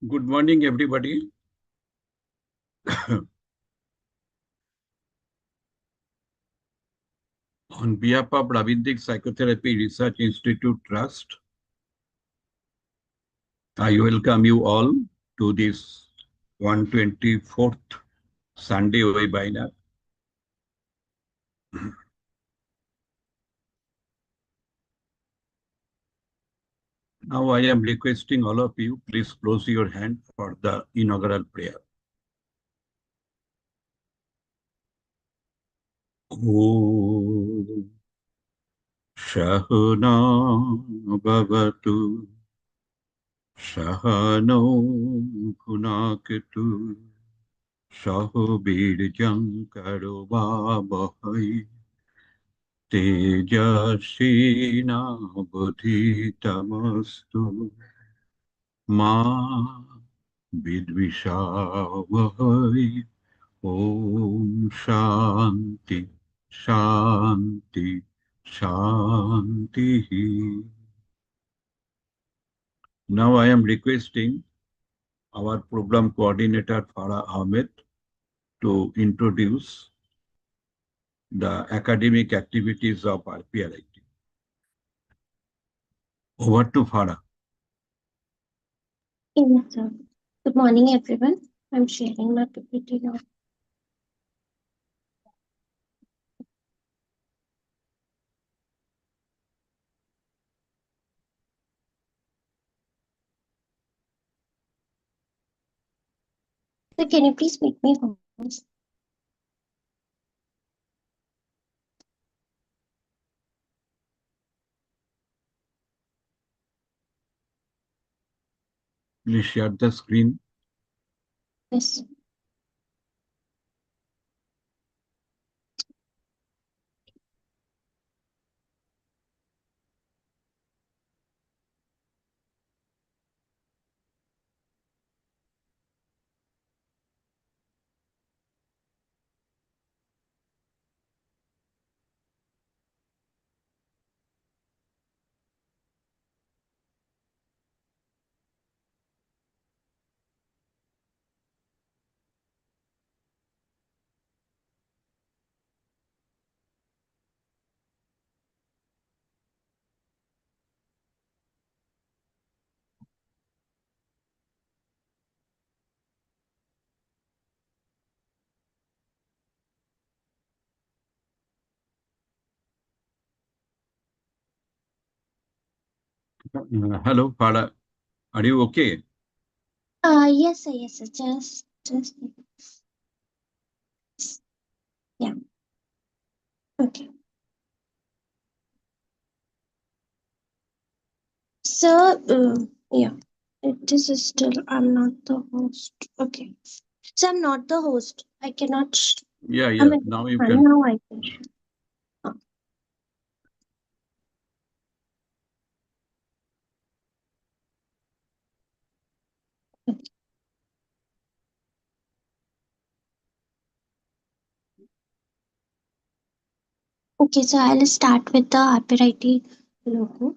Good morning, everybody. On behalf of Ravindra Psychotherapy Research Institute Trust, I welcome you all to this 124th Sunday webinar. Now I am requesting all of you, please close your hand for the inaugural prayer. Om Shahana Bhavatu Sahano Punakatu Sahobirjam Karuvabhai Tejasvinavadhitamastu Ma Vidvishavahai Om Shanti Shanti Shanti. Now I am requesting our program coordinator Farah Ahmed to introduce the academic activities of RPRIT. Over to Farah. Yes, sir. Good morning, everyone. I'm sharing my PPT now. So can you please make me host? Please share the screen. Yes. Hello, Farah. Are you okay? Yes, sir. Yes, sir. Just. Yeah. Okay. So, yeah. This is still. I'm not the host. Okay. So I'm not the host. I cannot. Yeah, I yeah. mean, Now you can. now I can. Oh, okay. Okay. So I'll start with the RPRIT logo.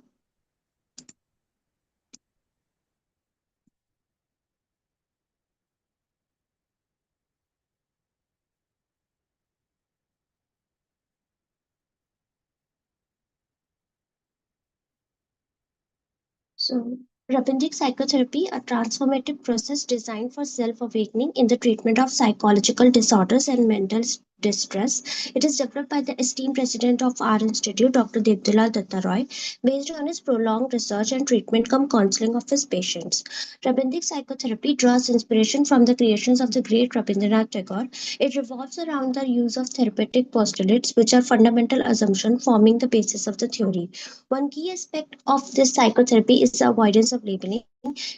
So, Rabindic psychotherapy, a transformative process designed for self-awakening in the treatment of psychological disorders and mental distress. It is developed by the esteemed president of our institute, Dr. Devdulal Datta Roy, based on his prolonged research and treatment cum counseling of his patients. Rabindic psychotherapy draws inspiration from the creations of the great Rabindranath Tagore. It revolves around the use of therapeutic postulates, which are fundamental assumptions forming the basis of the theory. One key aspect of this psychotherapy is the avoidance of labeling.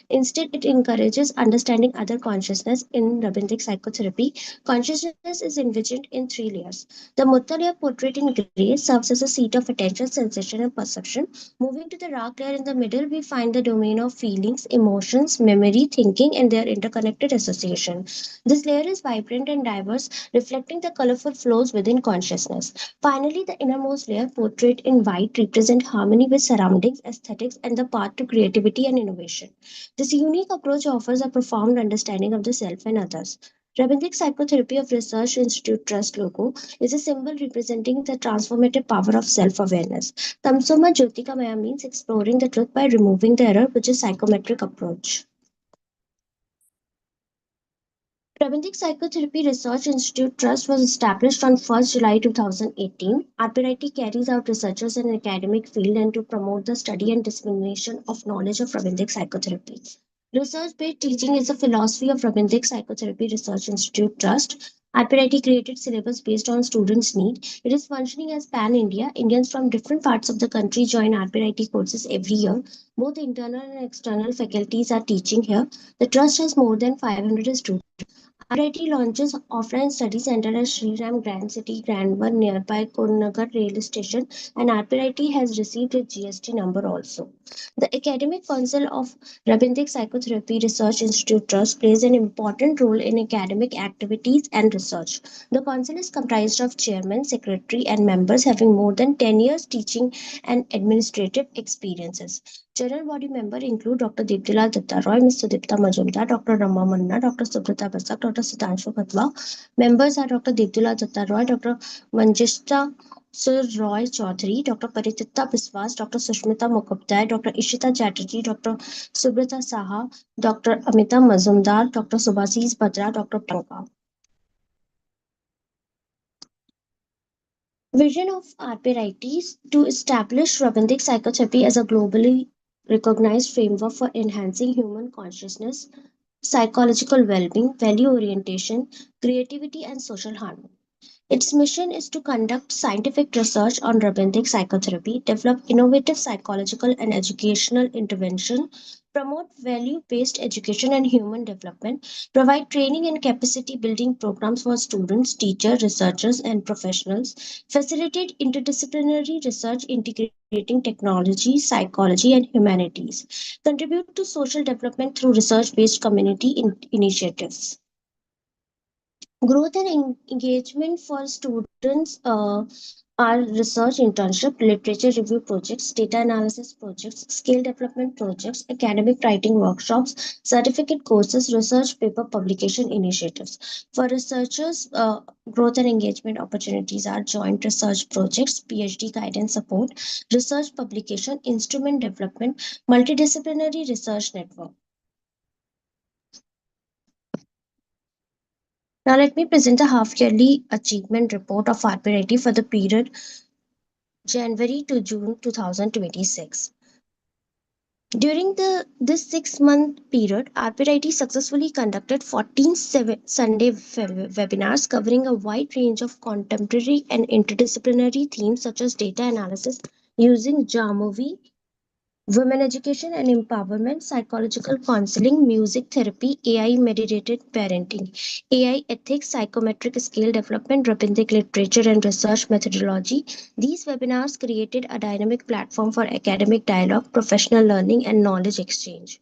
Instead, it encourages understanding other consciousness. In Rabindic psychotherapy, consciousness is envisioned in three layers. The Mutta layer, portrayed in gray, serves as a seat of attention, sensation, and perception. Moving to the Rak layer in the middle, we find the domain of feelings, emotions, memory, thinking, and their interconnected association. This layer is vibrant and diverse, reflecting the colorful flows within consciousness. Finally, the innermost layer, portrayed in white, represents harmony with surroundings, aesthetics, and the path to creativity and innovation. This unique approach offers a profound understanding of the self and others. Rabindic Psychotherapy of Research Institute Trust logo is a symbol representing the transformative power of self-awareness. Tamsoma Jyotikamaya means exploring the truth by removing the error, which is psychometric approach. Rabindic Psychotherapy Research Institute Trust was established on 1st July 2018. RPRIT carries out researchers in academic field and to promote the study and dissemination of knowledge of Rabindic psychotherapy. Research-based teaching is the philosophy of Rabindic Psychotherapy Research Institute Trust. RPRIT created syllabus based on students' need. It is functioning as pan-India. Indians from different parts of the country join RPRIT courses every year. Both internal and external faculties are teaching here. The trust has more than 500 students. RIT launches offline study center at Shriram Grand City, Grandvan nearby Kurnagar rail station, and RPIT has received a GST number also. The Academic Council of Rabindic Psychotherapy Research Institute Trust plays an important role in academic activities and research. The council is comprised of chairman, secretary, and members having more than 10 years teaching and administrative experiences. General body members include Dr. Deeptilal Datta Roy, Ms. Sudipta Majumdar, Dr. Rama Manna, Dr. Subrata Basak, Dr. Sitanshu Khatwa. Members are Dr. Deeptilal Datta Roy, Dr. Manjishta Sir Roy Chaudhary, Dr. Paritita Biswas, Dr. Sushmita Mukhopadhyay, Dr. Ishita Chatterjee, Dr. Subrata Saha, Dr. Amita Mazumdar, Dr. Subhasis Bhadra, Dr. Priyanka. Vision of RPRIT is to establish Rabindic psychotherapy as a globally recognized framework for enhancing human consciousness, psychological well-being, value orientation, creativity, and social harmony. Its mission is to conduct scientific research on Rabindic psychotherapy, develop innovative psychological and educational intervention, promote value-based education and human development, provide training and capacity building programs for students, teachers, researchers, and professionals, facilitate interdisciplinary research integrating technology, psychology, and humanities, contribute to social development through research-based community initiatives. Growth and engagement for students are research internship, literature review projects, data analysis projects, skill development projects, academic writing workshops, certificate courses, research paper publication initiatives. For researchers, growth and engagement opportunities are joint research projects, PhD guidance support, research publication, instrument development, multidisciplinary research network. Now let me present a half-yearly achievement report of RPIT for the period January to June 2026. During this 6-month period, RPIT successfully conducted 14 Sunday webinars covering a wide range of contemporary and interdisciplinary themes such as data analysis using Jamovi, women education and empowerment, psychological counseling, music therapy, AI mediated parenting, AI ethics, psychometric skill development, Rabindic literature and research methodology. These webinars created a dynamic platform for academic dialogue, professional learning, and knowledge exchange.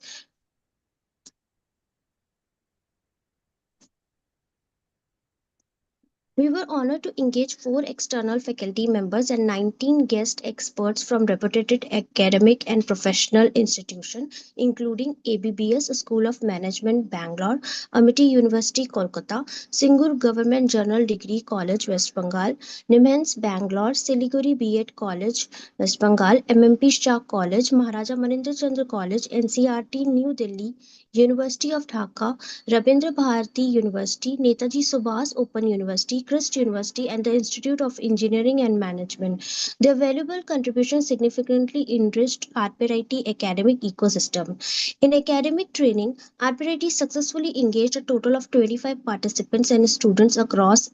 We were honored to engage 4 external faculty members and 19 guest experts from reputed academic and professional institutions, including ABBS School of Management, Bangalore, Amity University, Kolkata, Singur Government General Degree College, West Bengal, Nimhans, Bangalore, Siliguri B.Ed College, West Bengal, MMP Shah College, Maharaja Manindra Chandra College, NCRT, New Delhi, University of Dhaka, Rabindra Bharati University, Netaji Subhas Open University, Christ University, and the Institute of Engineering and Management. Their valuable contributions significantly enriched RPIT academic ecosystem. In academic training, RPIT successfully engaged a total of 25 participants and students across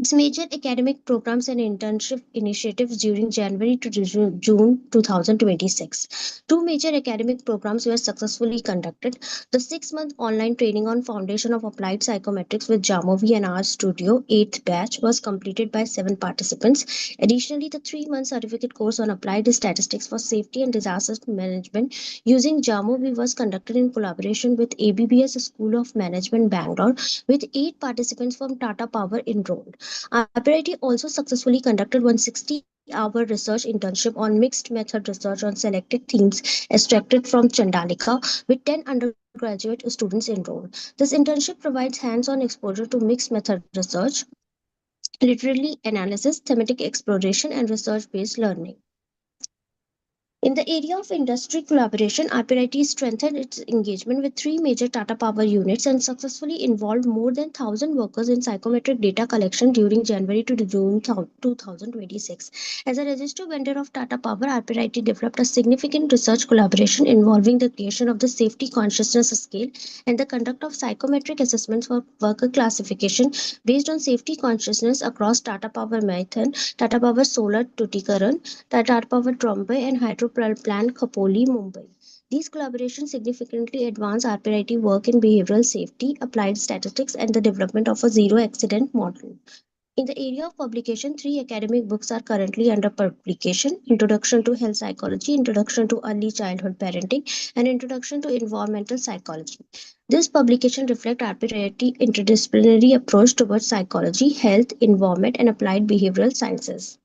its major academic programs and internship initiatives during January to June 2026. 2 major academic programs were successfully conducted. The 6-month online training on Foundation of Applied Psychometrics with Jamovi and R Studio, 8th batch, was completed by 7 participants. Additionally, the 3-month certificate course on Applied Statistics for Safety and Disaster Management using Jamovi was conducted in collaboration with ABBS School of Management, Bangalore, with 8 participants from Tata Power enrolled. RPIT also successfully conducted 160-hour research internship on mixed method research on selected themes extracted from Chandalika, with 10 undergraduate students enrolled. This internship provides hands-on exposure to mixed method research, literary analysis, thematic exploration, and research-based learning. In the area of industry collaboration, RPIT strengthened its engagement with three major Tata Power units and successfully involved more than 1,000 workers in psychometric data collection during January to June 2026. As a registered vendor of Tata Power, RPIT developed a significant research collaboration involving the creation of the safety consciousness scale and the conduct of psychometric assessments for worker classification based on safety consciousness across Tata Power Maithon, Tata Power Solar Tuticorin, Tata Power Trombay, and Hydro plant Khopoli, Mumbai. These collaborations significantly advance RPIT work in behavioral safety, applied statistics, and the development of a zero accident model. In the area of publication, three academic books are currently under publication: Introduction to Health Psychology, Introduction to Early Childhood Parenting, and Introduction to Environmental Psychology. This publication reflects RPIT interdisciplinary approach towards psychology, health, environment, and applied behavioral sciences.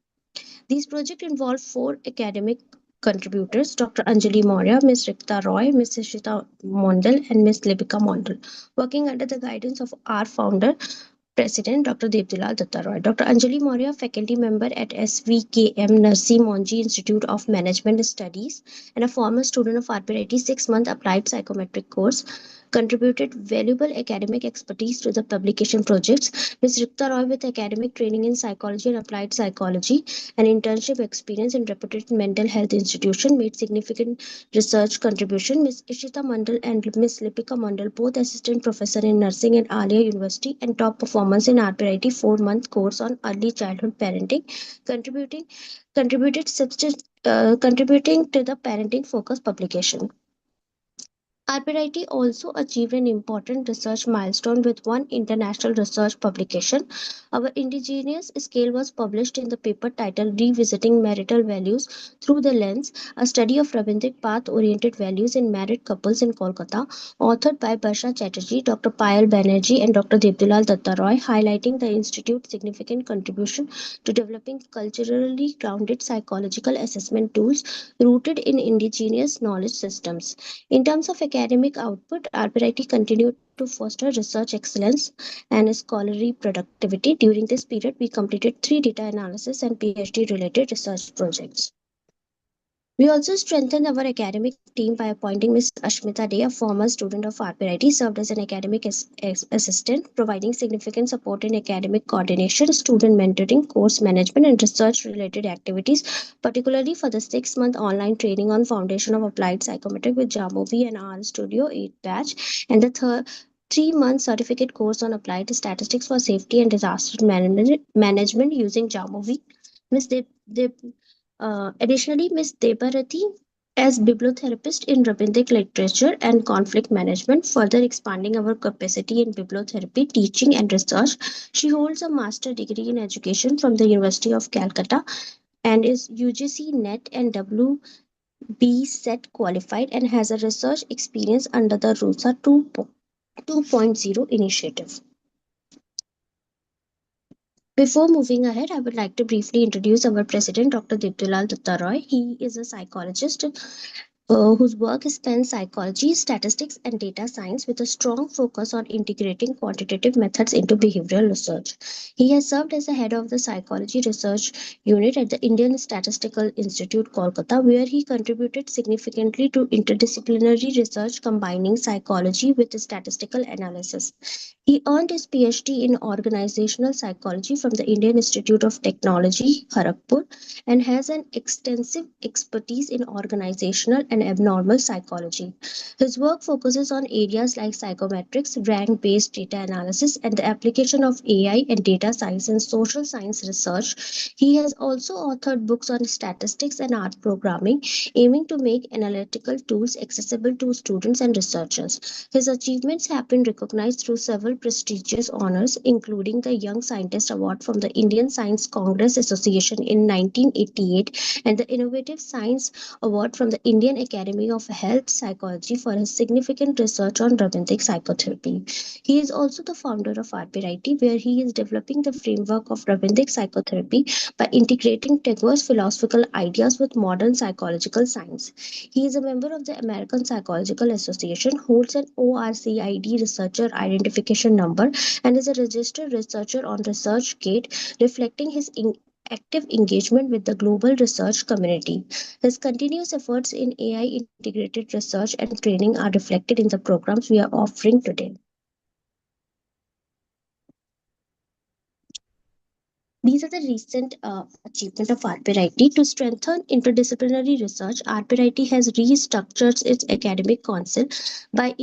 These projects involve four academic contributors: Dr. Anjali Maurya, Ms. Rikta Roy, Ms. Ishita Mondal, and Ms. Libika Mondal, working under the guidance of our founder, President Dr. Devdulal Dattaroy. Dr. Anjali Maurya, faculty member at SVKM Narsi Monji Institute of Management Studies and a former student of RPIT 6-month applied psychometric course, contributed valuable academic expertise to the publication projects. Ms. Rikta Roy, with academic training in psychology and applied psychology and internship experience in reputed mental health institution, made significant research contribution. Ms. Ishita Mandal and Ms. Lipika Mandal, both assistant professor in nursing at Alia University and top performance in RPIT 4-month course on early childhood parenting, contributing contributing to the parenting focus publication. RPIT also achieved an important research milestone with one international research publication. Our indigenous scale was published in the paper titled Revisiting Marital Values Through the Lens, a study of Rabindranath path-oriented values in married couples in Kolkata, authored by Barsha Chatterjee, Dr. Payal Banerjee, and Dr. Devdulal Dattaroy, highlighting the Institute's significant contribution to developing culturally grounded psychological assessment tools rooted in indigenous knowledge systems. In terms of academic output, RPIT continued to foster research excellence and scholarly productivity. During this period, we completed 3 data analysis and PhD related research projects. We also strengthened our academic team by appointing Ms. Ashmita Day, a former student of RPIT, served as an academic assistant, providing significant support in academic coordination, student mentoring, course management, and research-related activities, particularly for the 6-month online training on Foundation of Applied Psychometric with Jamovi and R Studio 8 batch, and the 3-month certificate course on applied statistics for safety and disaster management using Jamovi. Ms. Additionally, Ms. Debarati, as bibliotherapist in Rabindranath literature and conflict management, further expanding our capacity in bibliotherapy, teaching, and research. She holds a master's degree in education from the University of Calcutta and is UGC NET and WB set qualified and has a research experience under the RUSA 2.0 initiative. Before moving ahead, I would like to briefly introduce our president, Dr. Devdulal Dattaroy. He is a psychologist whose work spans psychology, statistics, and data science with a strong focus on integrating quantitative methods into behavioral research. He has served as the head of the Psychology Research Unit at the Indian Statistical Institute, Kolkata, where he contributed significantly to interdisciplinary research combining psychology with statistical analysis. He earned his PhD in organizational psychology from the Indian Institute of Technology, Kharagpur, and has an extensive expertise in organizational and abnormal psychology. His work focuses on areas like psychometrics, rank-based data analysis, and the application of AI and data science in social science research. He has also authored books on statistics and art programming, aiming to make analytical tools accessible to students and researchers. His achievements have been recognized through several prestigious honors, including the Young Scientist Award from the Indian Science Congress Association in 1988 and the Innovative Science Award from the Indian Academy of Health Psychology for his significant research on romantic psychotherapy. He is also the founder of RPRIT, where he is developing the framework of romantic psychotherapy by integrating diverse philosophical ideas with modern psychological science. He is a member of the American Psychological Association, holds an ORCID researcher identification number, and is a registered researcher on ResearchGate, reflecting his active engagement with the global research community. His continuous efforts in AI integrated research and training are reflected in the programs we are offering today. These are the recent achievement of RPRIT. To strengthen interdisciplinary research, RPRIT has restructured its academic council by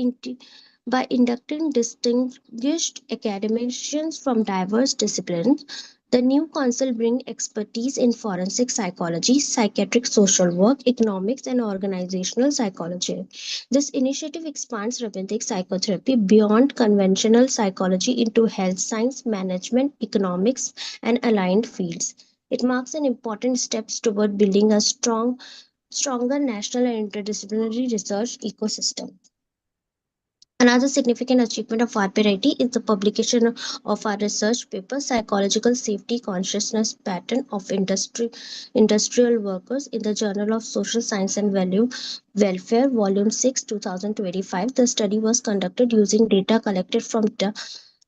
by inducting distinguished academicians from diverse disciplines. The new council brings expertise in forensic psychology, psychiatric social work, economics, and organizational psychology. This initiative expands romantic psychotherapy beyond conventional psychology into health science, management, economics, and aligned fields. It marks an important step toward building a stronger national and interdisciplinary research ecosystem. Another significant achievement of RPRIT is the publication of our research paper, Psychological Safety Consciousness Pattern of Industrial Workers, in the Journal of Social Science and Welfare, Volume 6, 2025. The study was conducted using data collected from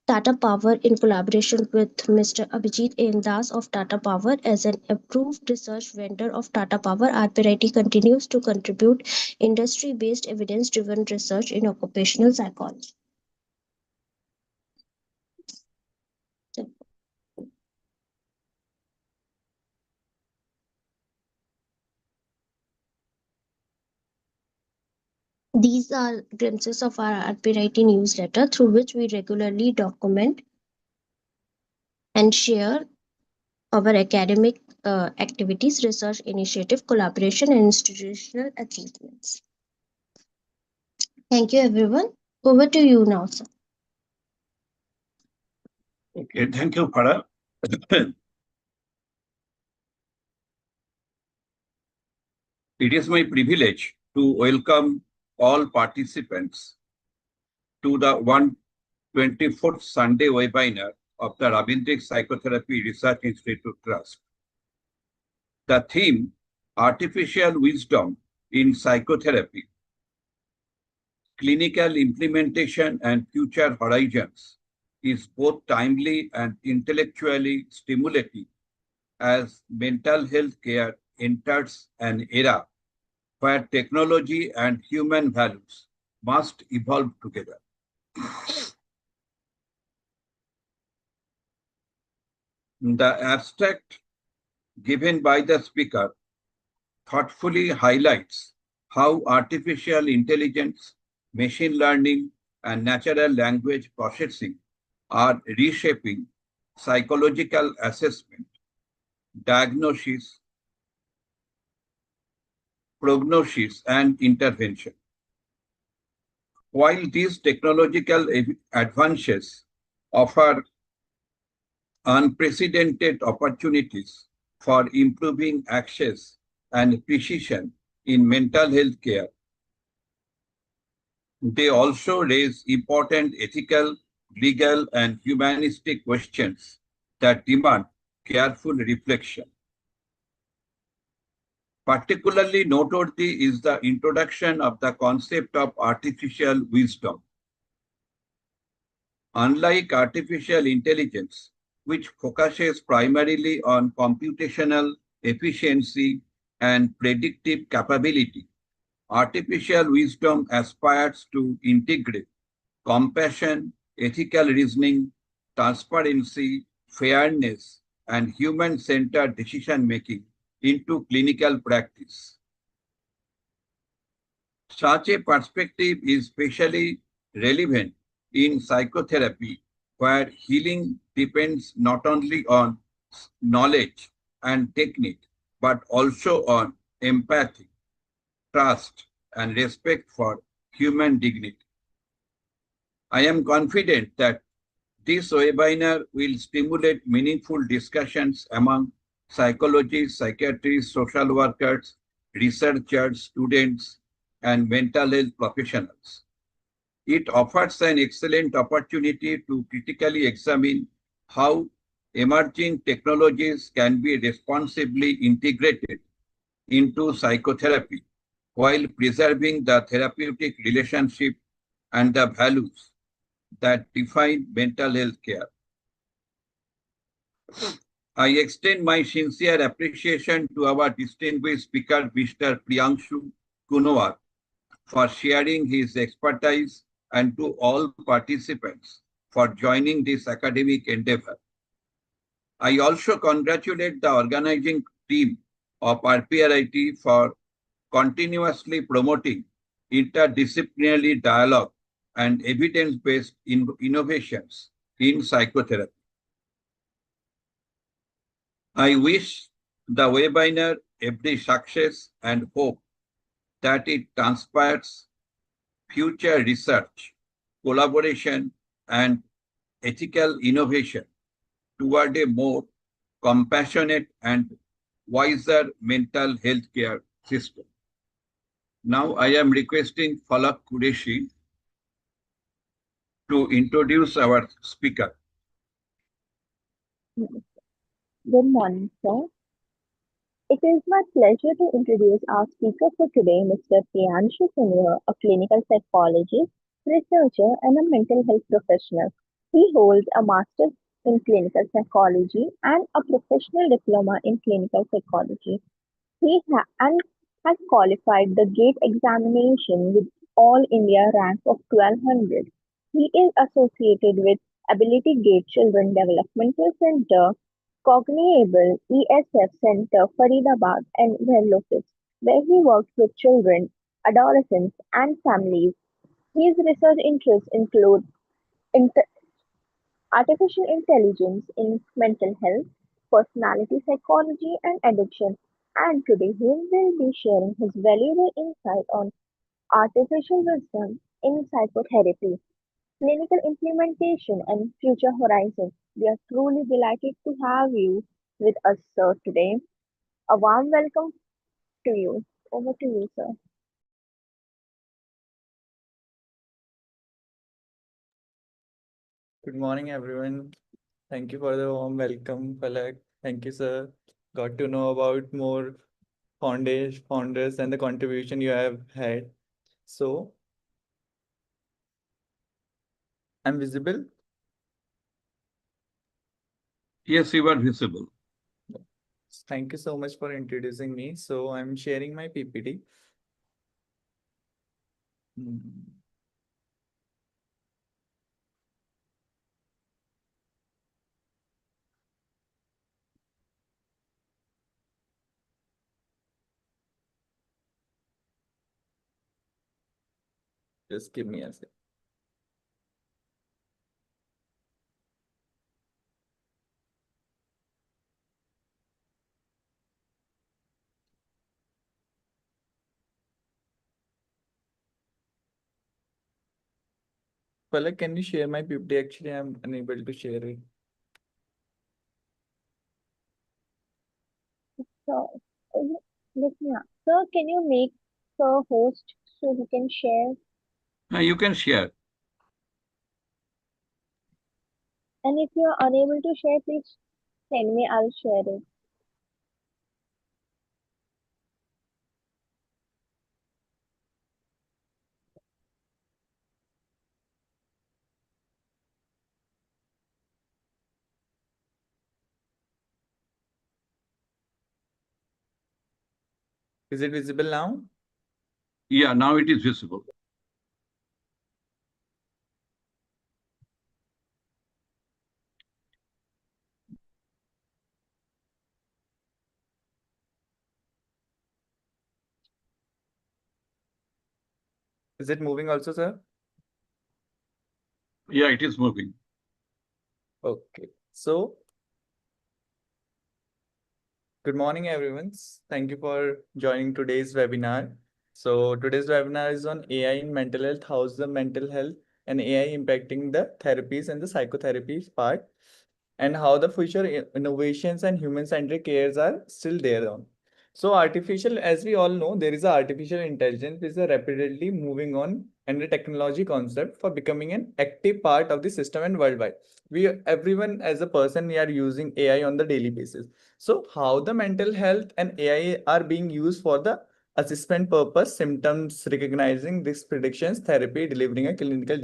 Tata Power in collaboration with Mr. Abhijit N. Das of Tata Power. As an approved research vendor of Tata Power, RPRIT continues to contribute industry-based evidence-driven research in occupational psychology. These are glimpses of our RPRIT newsletter, through which we regularly document and share our academic activities, research initiative, collaboration, and institutional achievements. Thank you, everyone. Over to you now, sir. Okay, thank you, Farah. It is my privilege to welcome all participants to the 124th Sunday webinar of the Ravindric Psychotherapy Research Institute Trust. The theme, Artificial Wisdom in Psychotherapy, Clinical Implementation and Future Horizons, is both timely and intellectually stimulating as mental health care enters an era where technology and human values must evolve together. The abstract given by the speaker thoughtfully highlights how artificial intelligence, machine learning, and natural language processing are reshaping psychological assessment, diagnosis, prognosis, and intervention. While these technological advances offer unprecedented opportunities for improving access and precision in mental health care, they also raise important ethical, legal, and humanistic questions that demand careful reflection. Particularly noteworthy is the introduction of the concept of artificial wisdom. Unlike artificial intelligence, which focuses primarily on computational efficiency and predictive capability, artificial wisdom aspires to integrate compassion, ethical reasoning, transparency, fairness, and human-centered decision-making into clinical practice. Such a perspective is especially relevant in psychotherapy, where healing depends not only on knowledge and technique, but also on empathy, trust, and respect for human dignity. I am confident that this webinar will stimulate meaningful discussions among psychologists, psychiatrists, social workers, researchers, students, and mental health professionals. It offers an excellent opportunity to critically examine how emerging technologies can be responsibly integrated into psychotherapy while preserving the therapeutic relationship and the values that define mental health care. I extend my sincere appreciation to our distinguished speaker, Mr. Priyanshu Kunwar, for sharing his expertise and to all participants for joining this academic endeavor. I also congratulate the organizing team of RPRIT for continuously promoting interdisciplinary dialogue and evidence-based innovations in psychotherapy. I wish the webinar every success and hope that it transpires future research, collaboration, and ethical innovation toward a more compassionate and wiser mental health care system. Now I am requesting Falak Qureshi to introduce our speaker. Good morning, sir. It is my pleasure to introduce our speaker for today, Mr. Priyanshu Kunwar, a clinical psychologist, researcher, and a mental health professional. He holds a master's in clinical psychology and a professional diploma in clinical psychology. And has qualified the GATE examination with All India rank of 1200. He is associated with Ability Gate Children Developmental Center, Cognable ESF Center, Faridabad, and Velloffice, where he works with children, adolescents, and families. His research interests include inter- artificial intelligence in mental health, personality psychology, and addiction. And today he will be sharing his valuable insight on artificial wisdom in psychotherapy, clinical implementation, and future horizons. We are truly delighted to have you with us, sir, today. A warm welcome to you. Over to you, sir. Good morning, everyone. Thank you for the warm welcome, Palak. Thank you, sir. Got to know about more founders and the contribution you have had. So, I'm visible. Yes, you are visible. Thank you so much for introducing me. So, I'm sharing my PPT. Hmm. Just give me a sec. Palak, can you share my PPT? Actually, I'm unable to share it. So, listen, sir, can you make the host so he can share? You can share. And if you are unable to share, please send me. I'll share it. Is it visible now? Yeah, now it is visible. Is it moving also, sir? Yeah, it is moving. Okay. So, good morning, everyone. Thank you for joining today's webinar. So today's webinar is on AI in mental health, how's the mental health and AI impacting the therapies and the psychotherapy part, and how the future innovations and human-centric cares are still there on. So artificial, as we all know, there is a artificial intelligence is a rapidly moving on and a technology concept for becoming an active part of the system and worldwide. Everyone as a person, we are using AI on the daily basis. So how the mental health and AI are being used for the assessment purpose, symptoms recognizing risk predictions, therapy, delivering a clinical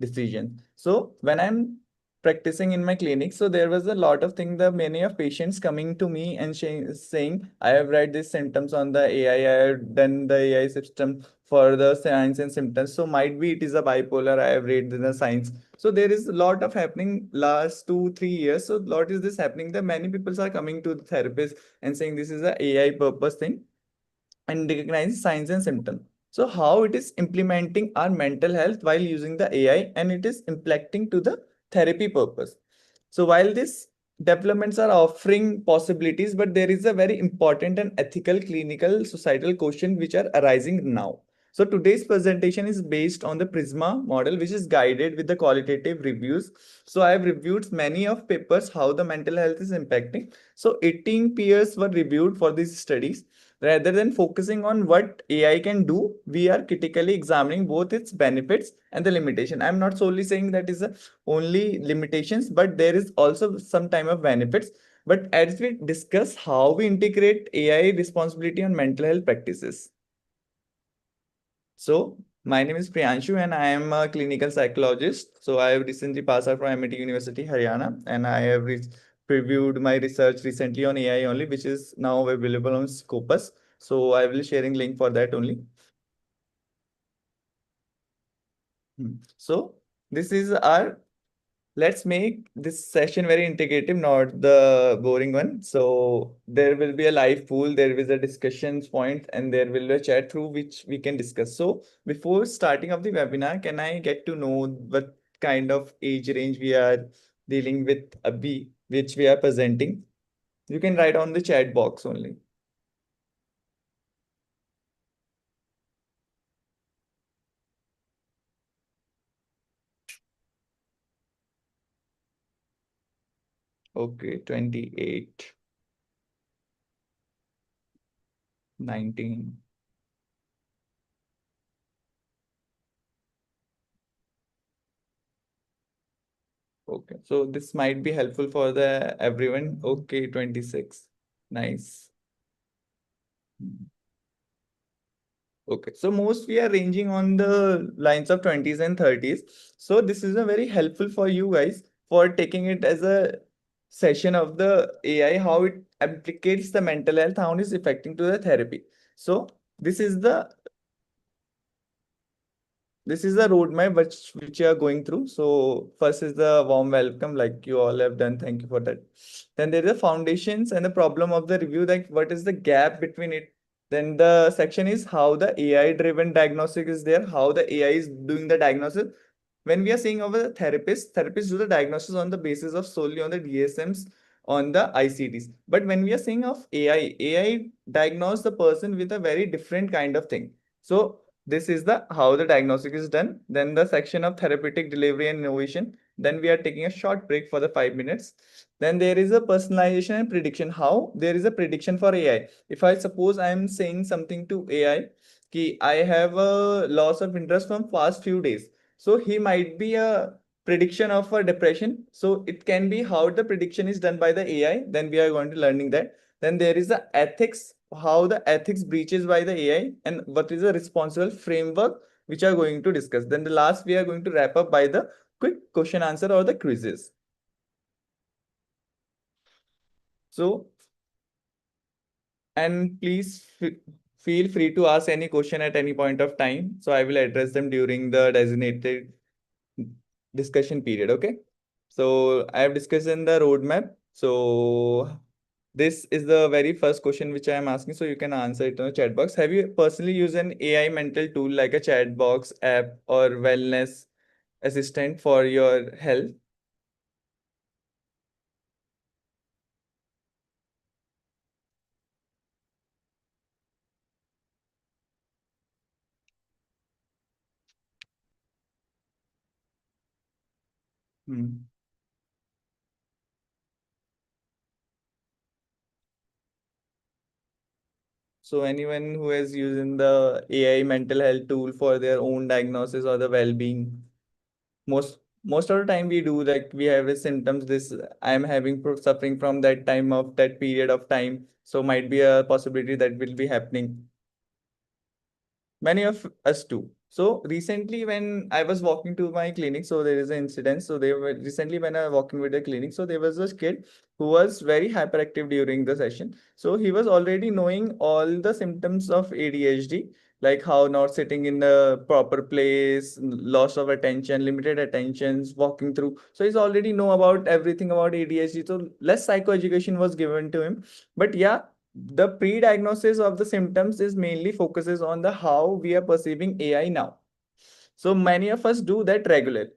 decision. So when I'm practicing in my clinic, so there was a lot of things, the many of patients coming to me and saying, I have read these symptoms on the AI, I have done the AI system for the signs and symptoms, so might be it is a bipolar, I have read the signs. So there is a lot of happening last 2 3 years, so lot is this happening that many people are coming to the therapist and saying this is a AI purpose thing and recognize signs and symptoms. So how it is implementing our mental health while using the AI, and it is impacting to the therapy purpose. So while these developments are offering possibilities, but there is a very important and ethical, clinical, societal question which are arising now. So today's presentation is based on the Prisma model, which is guided with the qualitative reviews. So I have reviewed many of papers how the mental health is impacting. So 18 peers were reviewed for these studies. Rather than focusing on what AI can do, we are critically examining both its benefits and the limitation. I'm not solely saying that is a only limitations, but there is also some time of benefits. But as we discuss how we integrate AI responsibility on mental health practices. So my name is Priyanshu and I am a clinical psychologist. So I have recently passed out from MIT University, Haryana, and I have previewed my research recently on AI only, which is now available on Scopus. So I will sharing link for that only. So this is our, let's make this session very integrative, not the boring one. So there will be a live pool, there is a discussions point, and there will be a chat through which we can discuss. So before starting of the webinar, can I get to know what kind of age range we are dealing with, Abhi, which we are presenting? You can write on the chat box only. Okay, 28, 19. Okay, so this might be helpful for the everyone. Okay, 26. Nice. Okay, so most we are ranging on the lines of 20s and 30s. So this is a very helpful for you guys for taking it as a session of the AI, how it implicates the mental health, how it is affecting to the therapy. So this is the roadmap which you are going through. So first is the warm welcome, like you all have done. Thank you for that. Then there is the foundations and the problem of the review, like what is the gap between it. Then the section is how the AI driven diagnostic is there, how the AI is doing the diagnosis. When we are saying of a therapist, therapists do the diagnosis on the basis of solely on the DSMs, on the ICDs. But when we are saying of AI diagnose the person with a very different kind of thing. So this is the how the diagnostic is done. Then the section of therapeutic delivery and innovation. Then we are taking a short break for the 5 minutes. Then there is a personalization and prediction. How there is a prediction for AI. If I suppose I am saying something to AI, ki I have a loss of interest from past few days. So he might be a prediction of a depression. So it can be how the prediction is done by the AI. Then we are going to learning that. Then there is the ethics, how the ethics breaches by the AI and what is the responsible framework which are going to discuss. Then the last we are going to wrap up by the quick question answer or the quizzes. So, and please feel free to ask any question at any point of time. So I will address them during the designated discussion period. Okay. So I have discussed in the roadmap. So this is the very first question which I am asking. So you can answer it in the chat box. Have you personally used an AI mental tool like a chat box app or wellness assistant for your health? Hmm. So anyone who is using the AI mental health tool for their own diagnosis or the well-being, most of the time we do, like we have the symptoms, this I am having suffering from that time of that period of time. So might be a possibility that will be happening. Many of us do. So recently, when I was walking to my clinic, so there is an incident. So they were recently when I was walking with the clinic, so there was a kid who was very hyperactive during the session. So he was already knowing all the symptoms of ADHD, like how not sitting in the proper place, loss of attention, limited attentions, walking through. So he's already know about everything about ADHD. So less psychoeducation was given to him. But yeah, the pre-diagnosis of the symptoms is mainly focuses on the how we are perceiving AI now. So many of us do that regularly.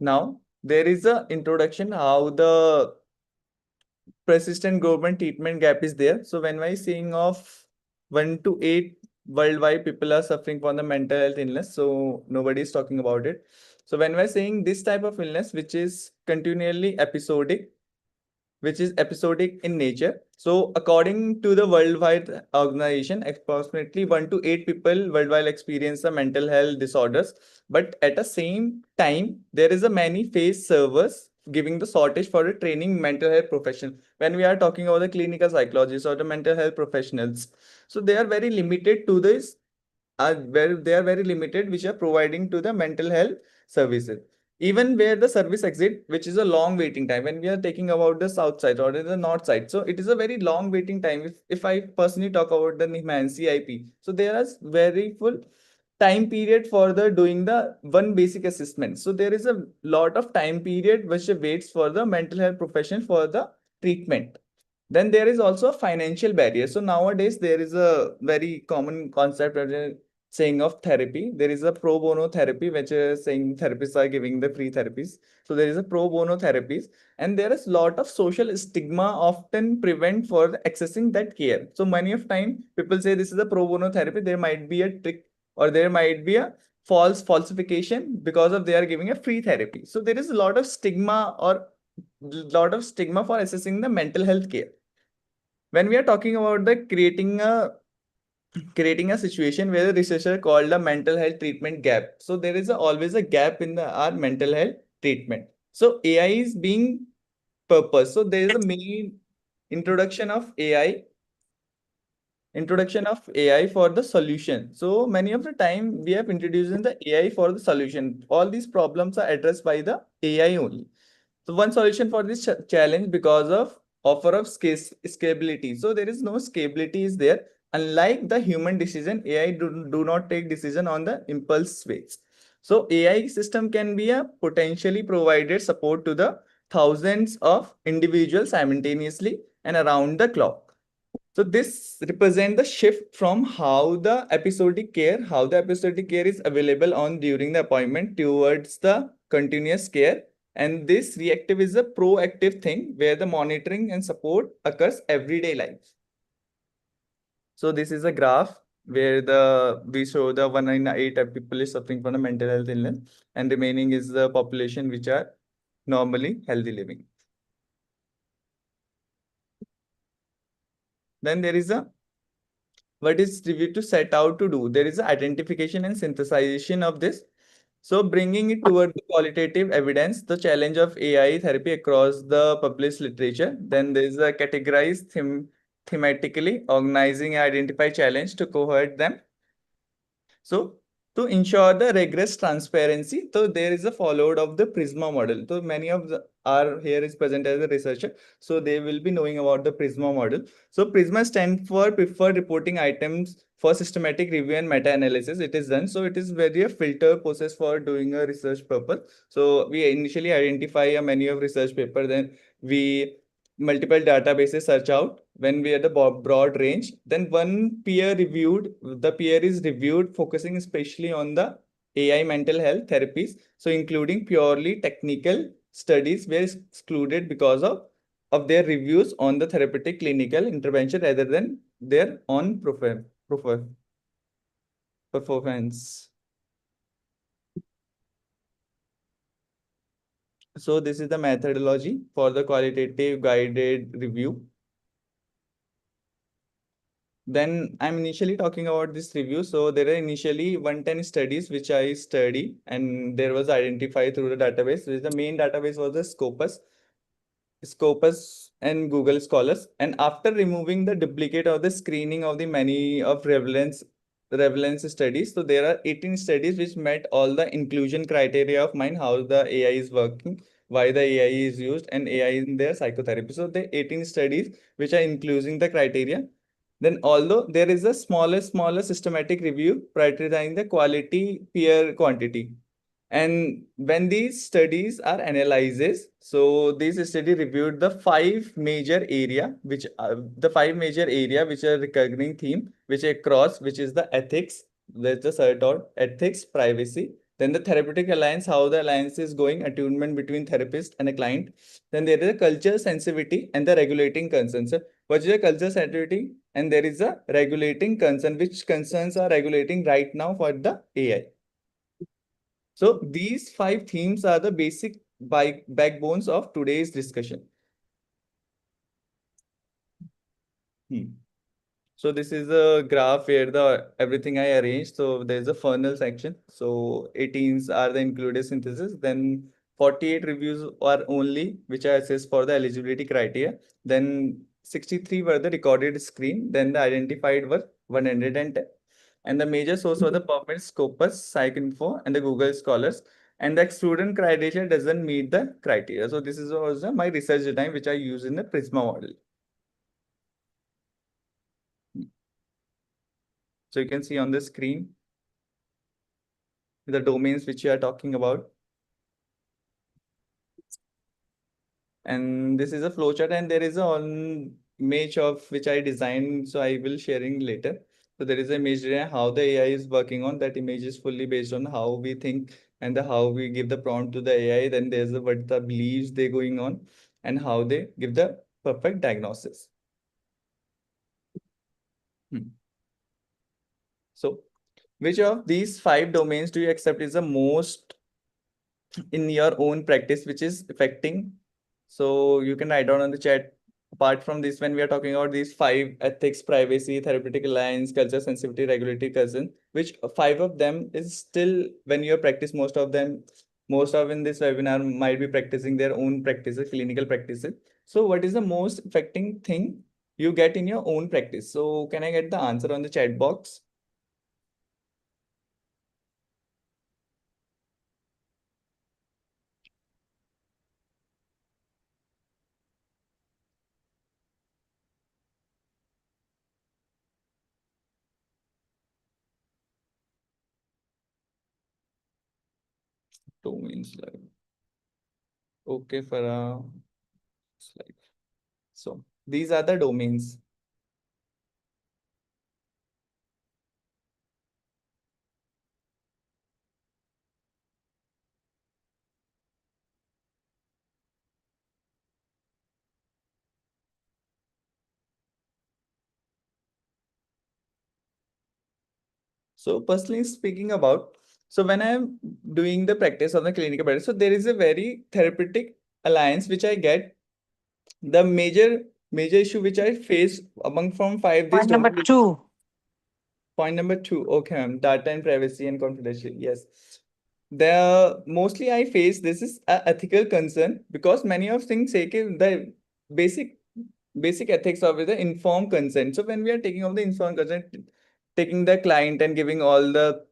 Now there is a introduction how the persistent government treatment gap is there. So when we're saying of 1 to 8 worldwide people are suffering from the mental health illness, so nobody is talking about it. So when we're saying this type of illness, which is episodic in nature. So, according to the Worldwide Organization, approximately 1 to 8 people worldwide experience the mental health disorders. But at the same time, there is a many face servers giving the shortage for a training mental health profession. When we are talking about the clinical psychologists or the mental health professionals, so they are very limited to this. Where they are very limited, which are providing to the mental health services, even where the service exit, which is a long waiting time. When we are taking about the south side or the north side, so it is a very long waiting time. If I personally talk about the Niman CIP, so there is very full time period for the doing the one basic assessment. So there is a lot of time period which waits for the mental health profession for the treatment. Then there is also a financial barrier. So nowadays there is a very common concept saying of therapy. There is a pro bono therapy, which is saying therapists are giving the free therapies. So there is a pro bono therapies, and there is lot of social stigma often prevent for accessing that care. So many of time people say this is a pro bono therapy. There might be a trick or there might be a falsification because of they are giving a free therapy. So there is a lot of stigma or lot of stigma for assessing the mental health care. When we are talking about the creating a situation where the researcher called a mental health treatment gap. So there is always a gap in our mental health treatment. So AI is being purpose. So there is a main introduction of AI for the solution. So many of the time we have introduced in the AI for the solution. All these problems are addressed by the AI only. So one solution for this challenge because of offer of scalability. So there is no scalability is there. Unlike the human decision, AI do not take decision on the impulse ways. So AI system can be a potentially provided support to the thousands of individuals simultaneously and around the clock. So this represent the shift from how the episodic care is available on during the appointment towards the continuous care. And this reactive is a proactive thing where the monitoring and support occurs everyday life. So this is a graph where we show the 1 in 8 people is suffering from a mental health illness, and remaining is the population which are normally healthy living. Then there is a what is review to set out to do. There is identification and synthesization of this. So bringing it toward the qualitative evidence, the challenge of AI therapy across the published literature. Then there is a categorized thematically, organizing and identify challenge to cohort them. So to ensure the rigorous transparency, so there is a followed of the Prisma model. So many of our here is present as a researcher, so they will be knowing about the Prisma model. So Prisma stands for preferred reporting items for systematic review and meta-analysis. It is done. So it is very a filter process for doing a research purpose. So we initially identify a many of research paper, then we multiple databases search out. When we are the broad range, then the peer is reviewed focusing especially on the AI mental health therapies. So including purely technical studies were excluded because of their reviews on the therapeutic clinical intervention rather than their own performance. So this is the methodology for the qualitative guided review. Then I'm initially talking about this review. So there are initially 110 studies which I study, and there was identified through the database. The main database was the Scopus and Google Scholars. And after removing the duplicate or the screening of the many of prevalence studies, so there are 18 studies which met all the inclusion criteria of mine, how the AI is working, why the AI is used, and AI in their psychotherapy. So the 18 studies which are including the criteria. Then although there is a smaller systematic review prioritizing the quality, peer quantity. And when these studies are analyzes, so this study reviewed the five major area, which are recurring theme, which across, which is the ethics, there's the third dot, ethics, privacy, then the therapeutic alliance, how the alliance is going, attunement between therapist and a client. Then there is a culture sensitivity and the regulating concern. So what is a culture sensitivity? And there is a regulating concern, which concerns are regulating right now for the AI. So these five themes are the basic backbones of today's discussion. So this is a graph where the everything I arranged. So there's a funnel section. So 18s are the included synthesis. Then 48 reviews are only which are assessed for the eligibility criteria. Then 63 were the recorded screen. Then the identified were 110. And the major source were the PubMed, Scopus, PsycInfo, and the Google Scholars. And the excluded criteria doesn't meet the criteria. So this is also my research design which I use in the Prisma model. So you can see on the screen the domains which you are talking about. And this is a flowchart, and there is a image of which I designed. So I will sharing later. So there is a image there how the AI is working on. That image is fully based on how we think and how we give the prompt to the AI. Then there's what the beliefs they going on and how they give the perfect diagnosis. So which of these five domains do you accept is the most in your own practice, which is affecting? So you can write down on the chat. Apart from this, when we are talking about these five ethics, privacy, therapeutic alliance, culture sensitivity, regulatory concern, which five of them is still when you practice most of in this webinar might be practicing their own practices, clinical practices. So what is the most affecting thing you get in your own practice? So can I get the answer on the chat box? Domain slide. Okay, for a slide. So these are the domains. So personally speaking about, so when I'm doing the practice of the clinical practice, so there is a very therapeutic alliance which I get. The major issue which I face among from five Point number domains. 2. Point number 2. Okay, ma'am. Data and privacy and confidentiality. Yes. The mostly I face this is a ethical concern because many of things say the basic ethics of the informed consent. So when we are taking of the informed consent, taking the client and giving all the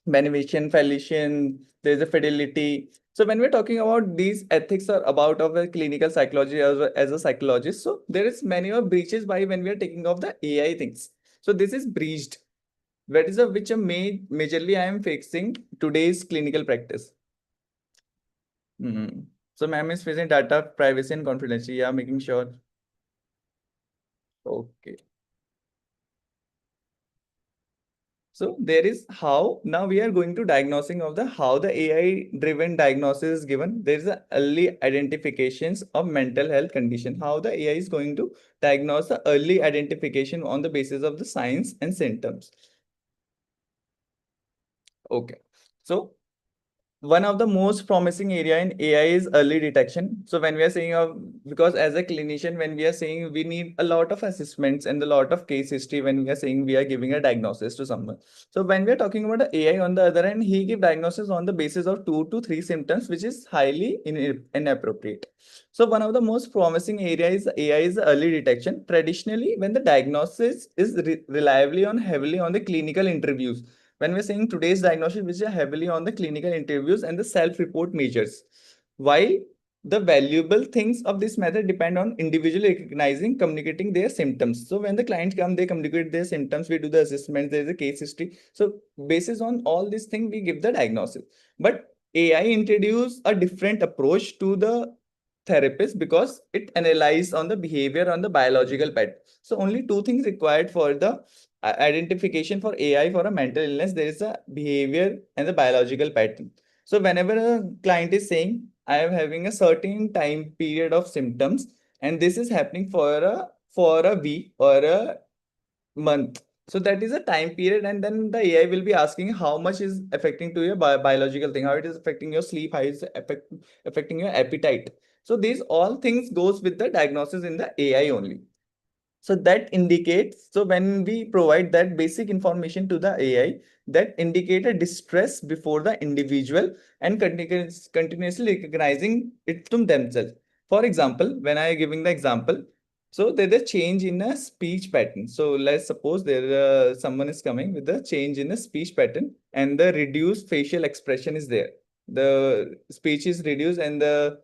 beneficiation, fallition, there's a fidelity. So when we're talking about these ethics are about of a clinical psychology as a psychologist, so there is many of breaches by when we are taking of the AI things. So this is breached. That is which majorly I am fixing today's clinical practice. So ma'am is facing data privacy and confidentiality. Yeah, making sure. Okay. So there is how now we are going to diagnosing of the how the AI driven diagnosis is given. There is a early identifications of mental health condition. How the AI is going to diagnose the early identification on the basis of the signs and symptoms. Okay. So one of the most promising area in AI is early detection. So when we are saying of, because as a clinician, when we are saying we need a lot of assessments and a lot of case history when we are saying we are giving a diagnosis to someone. So when we are talking about the AI on the other hand, he give diagnosis on the basis of 2 to 3 symptoms, which is highly inappropriate. So one of the most promising area is AI is early detection. Traditionally, when the diagnosis is reliably on heavily on the clinical interviews, when we're saying today's diagnosis, which are heavily on the clinical interviews and the self-report measures, while the valuable things of this method depend on individually recognizing, communicating their symptoms. So when the clients come, they communicate their symptoms, we do the assessment, there is a case history. So basis on all these things, we give the diagnosis. But AI introduce a different approach to the therapist because it analyzes on the behavior on the biological pattern. So only 2 things required for the identification for AI for a mental illness. There is a behavior and the biological pattern. So whenever a client is saying, I am having a certain time period of symptoms, and this is happening for a week or a month. So that is a time period, and then the AI will be asking how much is affecting to your biological thing, how it is affecting your sleep, how it is affecting your appetite. So these all things goes with the diagnosis in the AI only. So that indicates, so when we provide that basic information to the AI, that indicate a distress before the individual and continuously recognizing it to themselves. For example, when I am giving the example, so there's a change in a speech pattern. So let's suppose there someone is coming with a change in a speech pattern and the reduced facial expression is there. The speech is reduced and the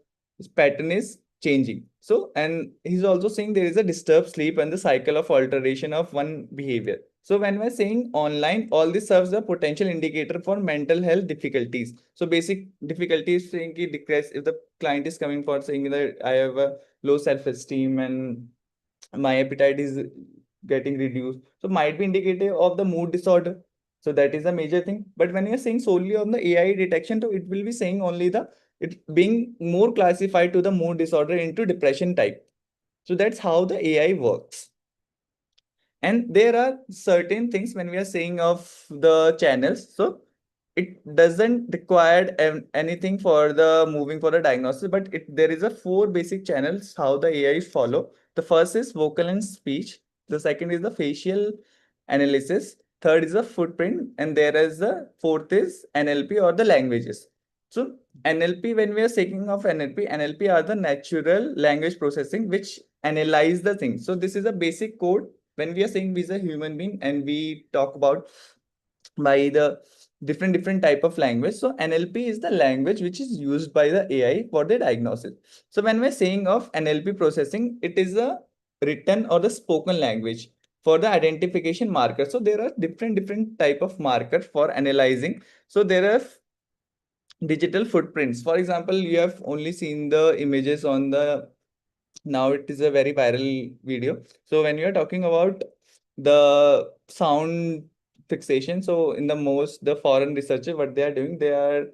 pattern is changing. So, and he's also saying there is a disturbed sleep and the cycle of alteration of one behavior. So when we're saying online, all this serves a potential indicator for mental health difficulties. So basic difficulties saying ki decrease if the client is coming for saying that I have a low self-esteem and my appetite is getting reduced. So might be indicative of the mood disorder. So that is a major thing. But when you're saying solely on the AI detection, so it will be saying only the it being more classified to the mood disorder into depression type. So that's how the AI works. And there are certain things when we are saying of the channels. So it doesn't require anything for the moving for a diagnosis, but there is a 4 basic channels how the AI follow. The first is vocal and speech. The second is the facial analysis. Third is the footprint, and there is the fourth is NLP or the languages. So NLP, when we are speaking of NLP are the natural language processing which analyze the things. So this is a basic code when we are saying we are a human being and we talk about by the different type of language. So NLP is the language which is used by the AI for the diagnosis. So when we're saying of NLP processing, it is a written or the spoken language for the identification marker. So there are different type of markers for analyzing. So there are digital footprints. For example, you have only seen the images on the, now it is a very viral video. So when you are talking about the sound fixation, so in the foreign researcher, what they are doing, they are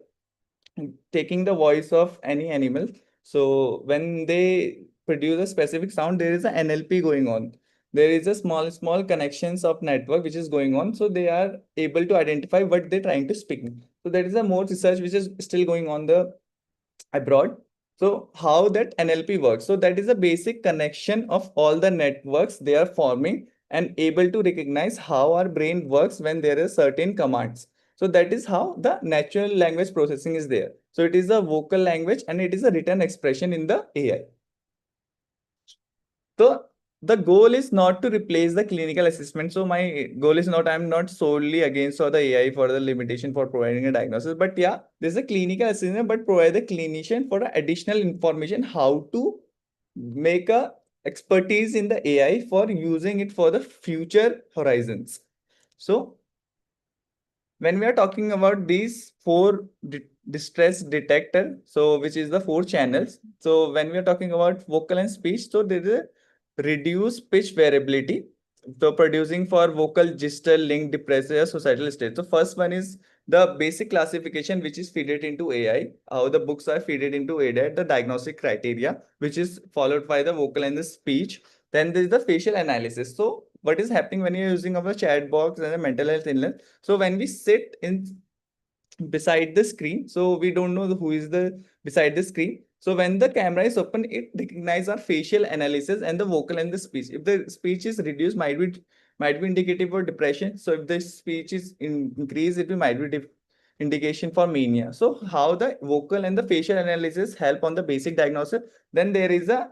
taking the voice of any animal. So when they produce a specific sound, there is an NLP going on. There is a small connections of network which is going on. So they are able to identify what they're trying to speak. So there is a more research which is still going on the abroad. So how that NLP works. So that is a basic connection of all the networks they are forming and able to recognize how our brain works when there are certain commands. So that is how the natural language processing is there. So it is a vocal language and it is a written expression in the AI. So the goal is not to replace the clinical assessment. So my goal is not, I'm not solely against or the AI for the limitation for providing a diagnosis, but yeah, there's a clinical assessment, but provide the clinician for the additional information, how to make a expertise in the AI for using it for the future horizons. So when we are talking about these 4 distress detector, so which is the 4 channels. So when we are talking about vocal and speech, so there is a reduced pitch variability. So producing for vocal gesture link depressive societal state. So first one is the basic classification which is fed into AI, how the books are fed into AI, the diagnostic criteria, which is followed by the vocal and the speech. Then there is the facial analysis. So what is happening when you're using our chat box and a mental health illness? So when we sit in beside the screen. So we don't know who is the beside the screen. So when the camera is open, it recognizes our facial analysis and the vocal and the speech. If the speech is reduced, might be indicative of depression. So if the speech is increased, it might be indication for mania. So how the vocal and the facial analysis help on the basic diagnosis? Then there is a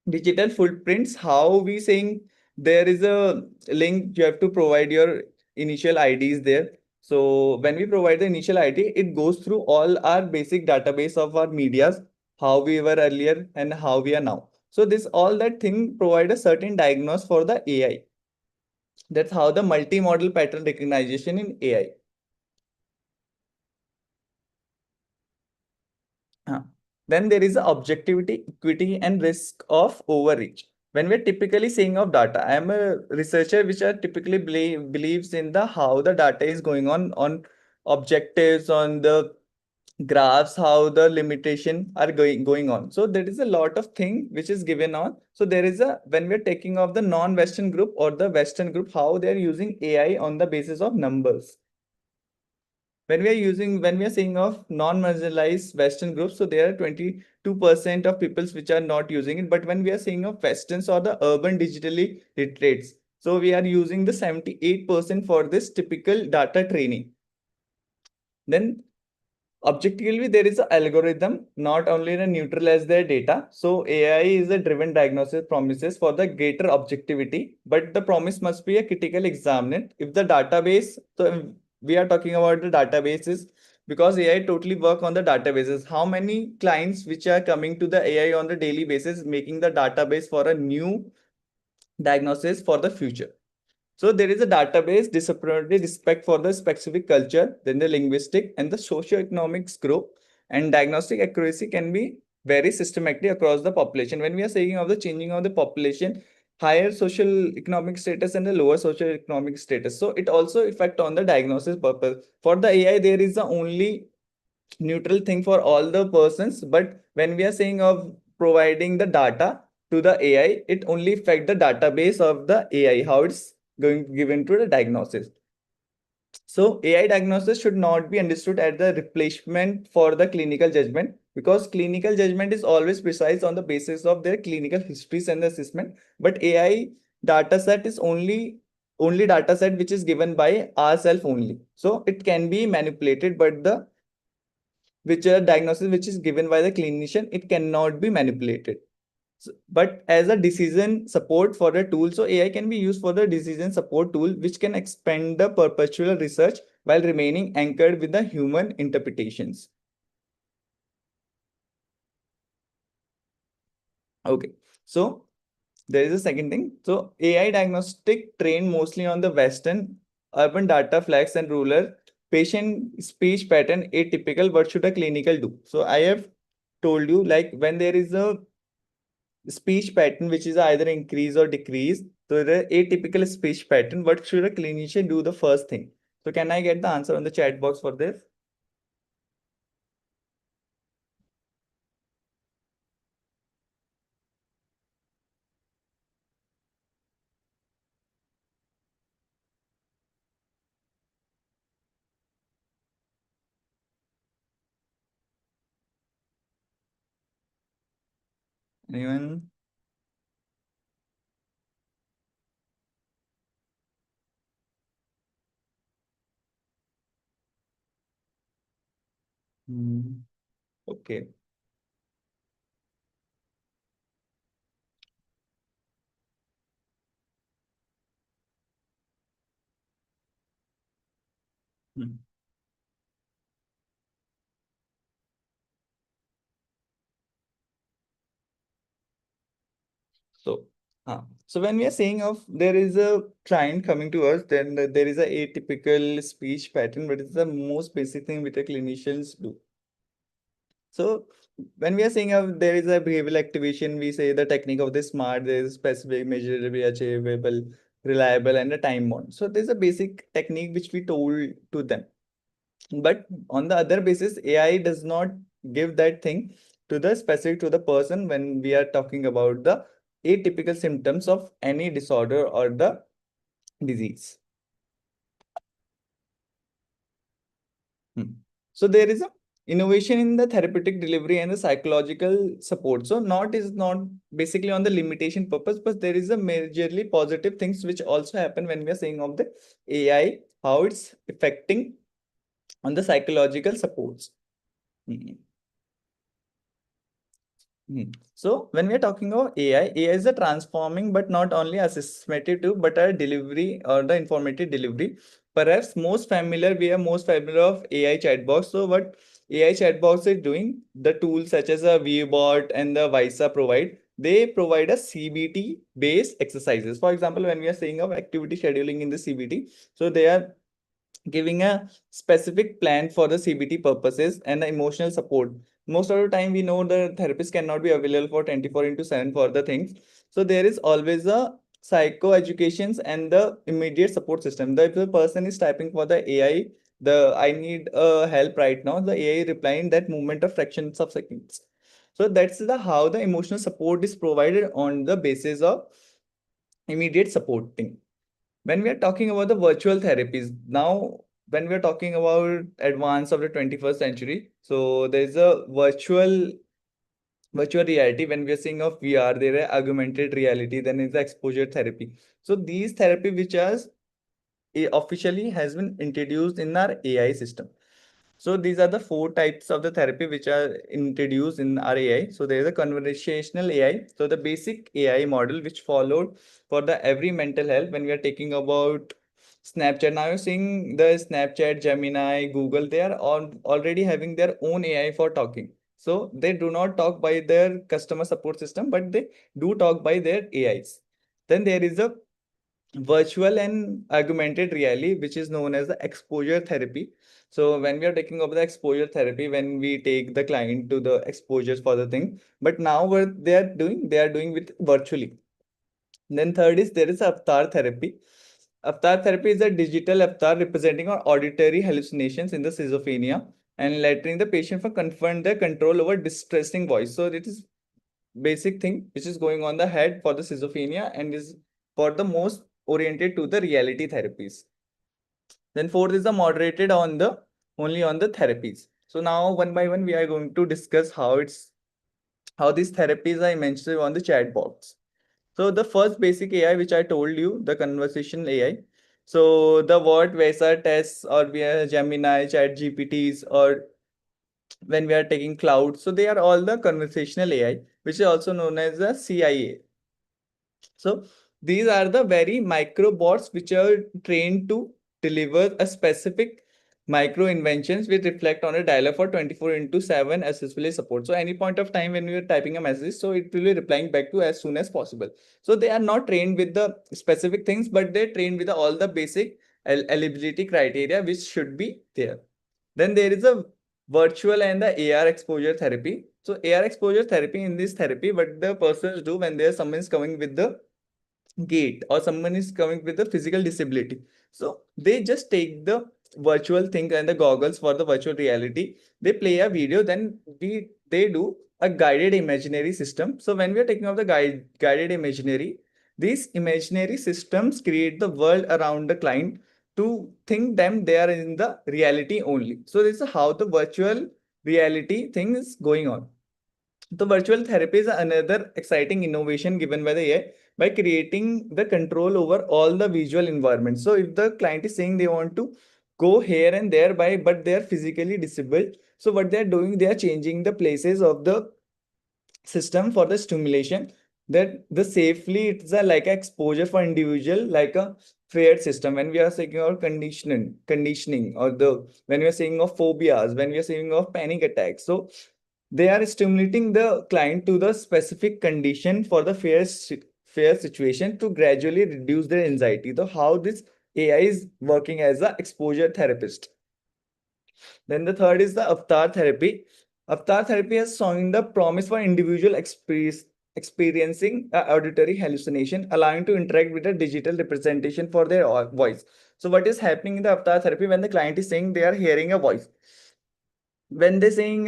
digital footprints. How we saying there is a link, you have to provide your initial IDs there. So when we provide the initial ID, it goes through all our basic database of our medias, how we were earlier and how we are now. So this all that thing provide a certain diagnosis for the AI. That's how the multi-model pattern recognition in AI. Then there is a objectivity, equity, and risk of overreach. When we're typically saying of data, I am a researcher which are typically believes in the how the data is going on objectives, on the graphs, how the limitation are going on. So there is a lot of thing which is given on. So there is a, when we're taking of the non-Western group or the Western group, how they're using AI on the basis of numbers. When we are saying of non-marginalized Western groups, so there are 22% of peoples which are not using it. But when we are saying of Westerns or the urban digitally literates, so we are using the 78% for this typical data training. Then objectively, there is an algorithm, not only the neutral as their data. So AI is a driven diagnosis promises for the greater objectivity, but the promise must be a critical examined. If the database, so we are talking about the databases because AI totally work on the databases. How many clients which are coming to the AI on the daily basis, making the database for a new diagnosis for the future. So there is a database disciplinary respect for the specific culture, then the linguistic and the socioeconomics group, and diagnostic accuracy can be very systematic across the population. When we are saying of the changing of the population, higher social economic status and the lower social economic status. So it also affect on the diagnosis purpose. For the AI, there is the only neutral thing for all the persons, but when we are saying of providing the data to the AI, it only affect the database of the AI, how it's going given to the diagnosis. So AI diagnosis should not be understood as the replacement for the clinical judgment, because clinical judgment is always precise on the basis of their clinical histories and the assessment. But AI data set is only data set which is given by ourselves only. So it can be manipulated, but the which a diagnosis which is given by the clinician, it cannot be manipulated. But as a decision support for a tool, so AI can be used for the decision support tool, which can expand the perpetual research while remaining anchored with the human interpretations. Okay, so there is a second thing. So AI diagnostic trained mostly on the Western urban data flags and rural patient speech pattern atypical. What should a clinical do? So I have told you, like when there is a speech pattern which is either increase or decrease, so the atypical speech pattern, what should a clinician do the first thing? So can I get the answer on the chat box for this? Anyone? Okay. Hmm. So, so when we are saying of there is a client coming to us, then there is a atypical speech pattern, but it's the most basic thing which the clinicians do. So when we are saying of there is a behavioral activation, we say the technique of the SMART, there is specific, measurable, achievable, reliable, and a time bound. So there's a basic technique which we told to them. But on the other basis, AI does not give that thing to the specific to the person when we are talking about the atypical symptoms of any disorder or the disease. So there is a innovation in the therapeutic delivery and the psychological support. So not is not basically on the limitation purpose, but there is a majorly positive things which also happen when we are saying of the AI, how it's affecting on the psychological supports. Hmm. So when we are talking about AI is a transforming, but not only assessmative too, but a delivery or the informative delivery. Perhaps we are most familiar of AI chatbots. So what AI chatbots is doing, the tools such as a ViewBot and the Visa they provide a CBT based exercises. For example, when we are saying of activity scheduling in the CBT, so they are giving a specific plan for the CBT purposes and the emotional support. Most of the time, we know the therapist cannot be available for 24/7 for the things. So there is always a psycho educations and the immediate support system. If the person is typing for the AI, I need help right now, the AI replying that movement of fractions of seconds. So that's the how the emotional support is provided on the basis of immediate supporting. When we are talking about the virtual therapies, now when we are talking about advance of the 21st century, so there's a virtual reality. When we are seeing of VR, there is augmented reality, then is the exposure therapy. So these therapy which officially has been introduced in our AI system. So these are the 4 types of the therapy which are introduced in our AI. So there is a conversational AI. So the basic AI model which followed for the every mental health. When we are taking about Snapchat, now you're seeing the Snapchat, Gemini, Google, they are all already having their own AI for talking. So they do not talk by their customer support system, but they do talk by their AIs. Then there is a virtual and augmented reality, which is known as the exposure therapy. So when we are taking over the exposure therapy, when we take the client to the exposures for the thing, but now what they are doing with virtually. Then third is there is avatar therapy. Avatar therapy is a digital avatar representing our auditory hallucinations in the schizophrenia and letting the patient for confront their control over distressing voice. So it is basic thing which is going on the head for the schizophrenia and is for the most oriented to the reality therapies. Then fourth is the moderated on the only on the therapies. So now one by one we are going to discuss how these therapies are mentioned on the chat box. So the first basic AI which I told you, the conversational AI. So the word Vesa tests or we are Gemini, Chat GPTs, or when we are taking cloud. So they are all the conversational AI, which is also known as the CIA. So these are the very micro bots which are trained to deliver a specific micro inventions which reflect on a dialer for 24/7 accessibility support. So any point of time when we are typing a message, so it will be replying back to as soon as possible. So they are not trained with the specific things, but they're trained with all the basic eligibility criteria which should be there. Then there is a virtual and the AR exposure therapy. So AR exposure therapy, in this therapy, what the persons do when there someone is coming with the gait or someone is coming with a physical disability. So they just take the virtual thing and the goggles for the virtual reality. They play a video, then they do a guided imaginary system. So when we are taking of the guided imaginary, these imaginary systems create the world around the client to think them they are in the reality only. So this is how the virtual reality thing is going on. The virtual therapy is another exciting innovation given by the AI by creating the control over all the visual environments. So if the client is saying they want to go here and there by, but they are physically disabled, so what they are doing, they are changing the places of the system for the stimulation that the safely it's a like a exposure for individual like a fair system. When we are saying about conditioning or the when we are saying of phobias, when we are saying of panic attacks, so they are stimulating the client to the specific condition for the fair situation to gradually reduce their anxiety. So how this AI is working as a exposure therapist. Then the third is the avatar therapy. Avatar therapy has shown the promise for individual experiencing auditory hallucination, allowing to interact with a digital representation for their voice. So what is happening in the avatar therapy when the client is saying they are hearing a voice? When they're saying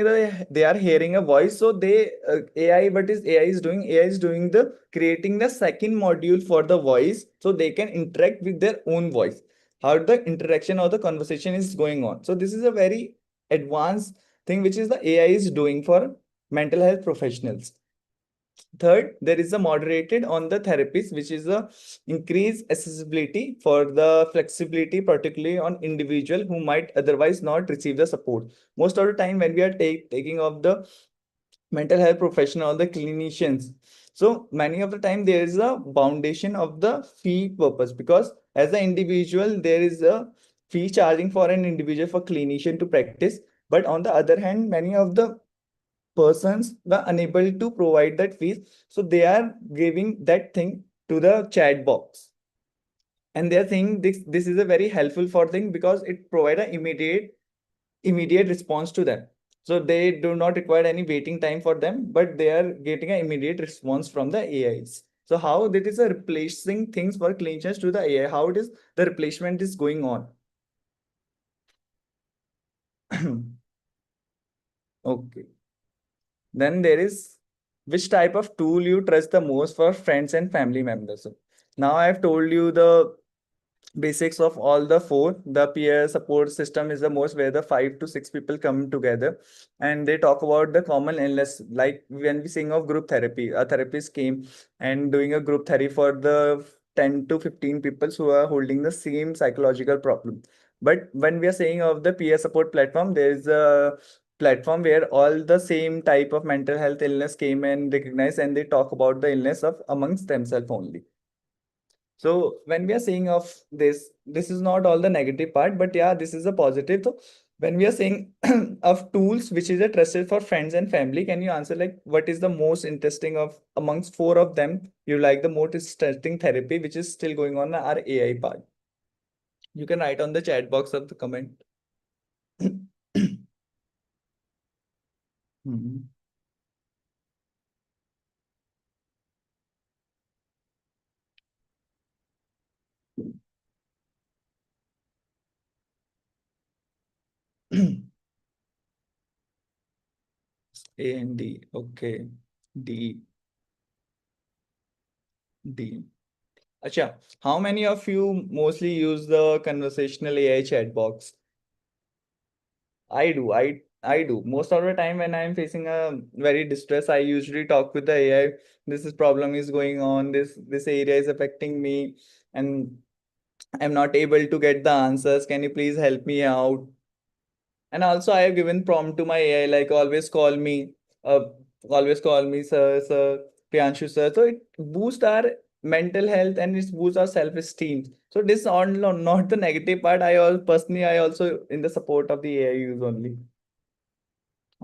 they are hearing a voice, so they AI, what is AI is doing? AI is doing the creating the second module for the voice, so they can interact with their own voice. How the interaction or the conversation is going on. So this is a very advanced thing which is the AI is doing for mental health professionals. Third, there is a moderated on the therapies, which is a increased accessibility for the flexibility, particularly on individual who might otherwise not receive the support. Most of the time when we are taking of the mental health professional, the clinicians, so many of the time there is a foundation of the fee purpose, because as an individual there is a fee charging for an individual for clinician to practice, but on the other hand many of the persons were unable to provide that fees, so they are giving that thing to the chat box, and they're saying this is a very helpful for thing because it provide an immediate response to them. So they do not require any waiting time for them, but they are getting an immediate response from the AIs. So how that is a replacing things for clinicians to the AI, how it is the replacement is going on. Okay. Then there is which type of tool you trust the most for friends and family members. So now I have told you the basics of all the four. The peer support system is the most, where the 5 to 6 people come together and they talk about the common illness. Like when we sing of group therapy, a therapist came and doing a group therapy for the 10 to 15 people who are holding the same psychological problem. But when we are saying of the peer support platform, there is a platform where all the same type of mental health illness came and recognized, and they talk about the illness of amongst themselves only. So when we are saying of this is not all the negative part, but yeah, this is a positive. So when we are saying of tools, which is a trusted for friends and family, can you answer like what is the most interesting of amongst four of them? You like the most interesting therapy, which is still going on our AI part. You can write on the chat box of the comment. Mhm. A and D. Okay. D. D. Acha, how many of you mostly use the conversational AI chat box? I do. I do. Most of the time when I'm facing a very distress, I usually talk with the AI. This is problem is going on. This area is affecting me, and I'm not able to get the answers. Can you please help me out? And also, I have given prompt to my AI like uh, always call me, sir, Priyanshu, sir. So it boosts our mental health and it boosts our self-esteem. So this is not the negative part. I also in the support of the AI use only.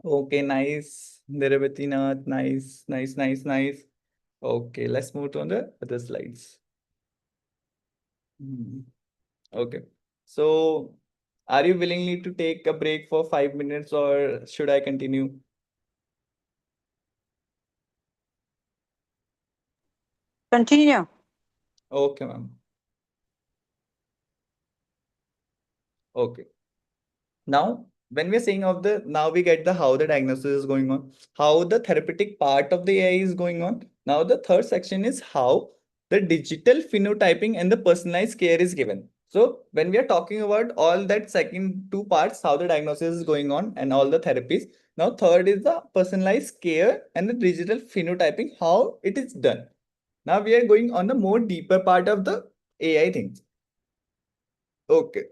Okay, nice. Niravathinath, nice, nice, nice, nice. Okay, let's move on the other slides. Hmm. Okay. So, are you willingly to take a break for 5 minutes or should I continue? Continue. Okay, ma'am. Okay. Now, when we're saying of the, now we get the how the diagnosis is going on, how the therapeutic part of the AI is going on. Now, the third section is how the digital phenotyping and the personalized care is given. So when we are talking about all that second two parts, how the diagnosis is going on and all the therapies. Now, third is the personalized care and the digital phenotyping, how it is done. Now we are going on the more deeper part of the AI things. Okay.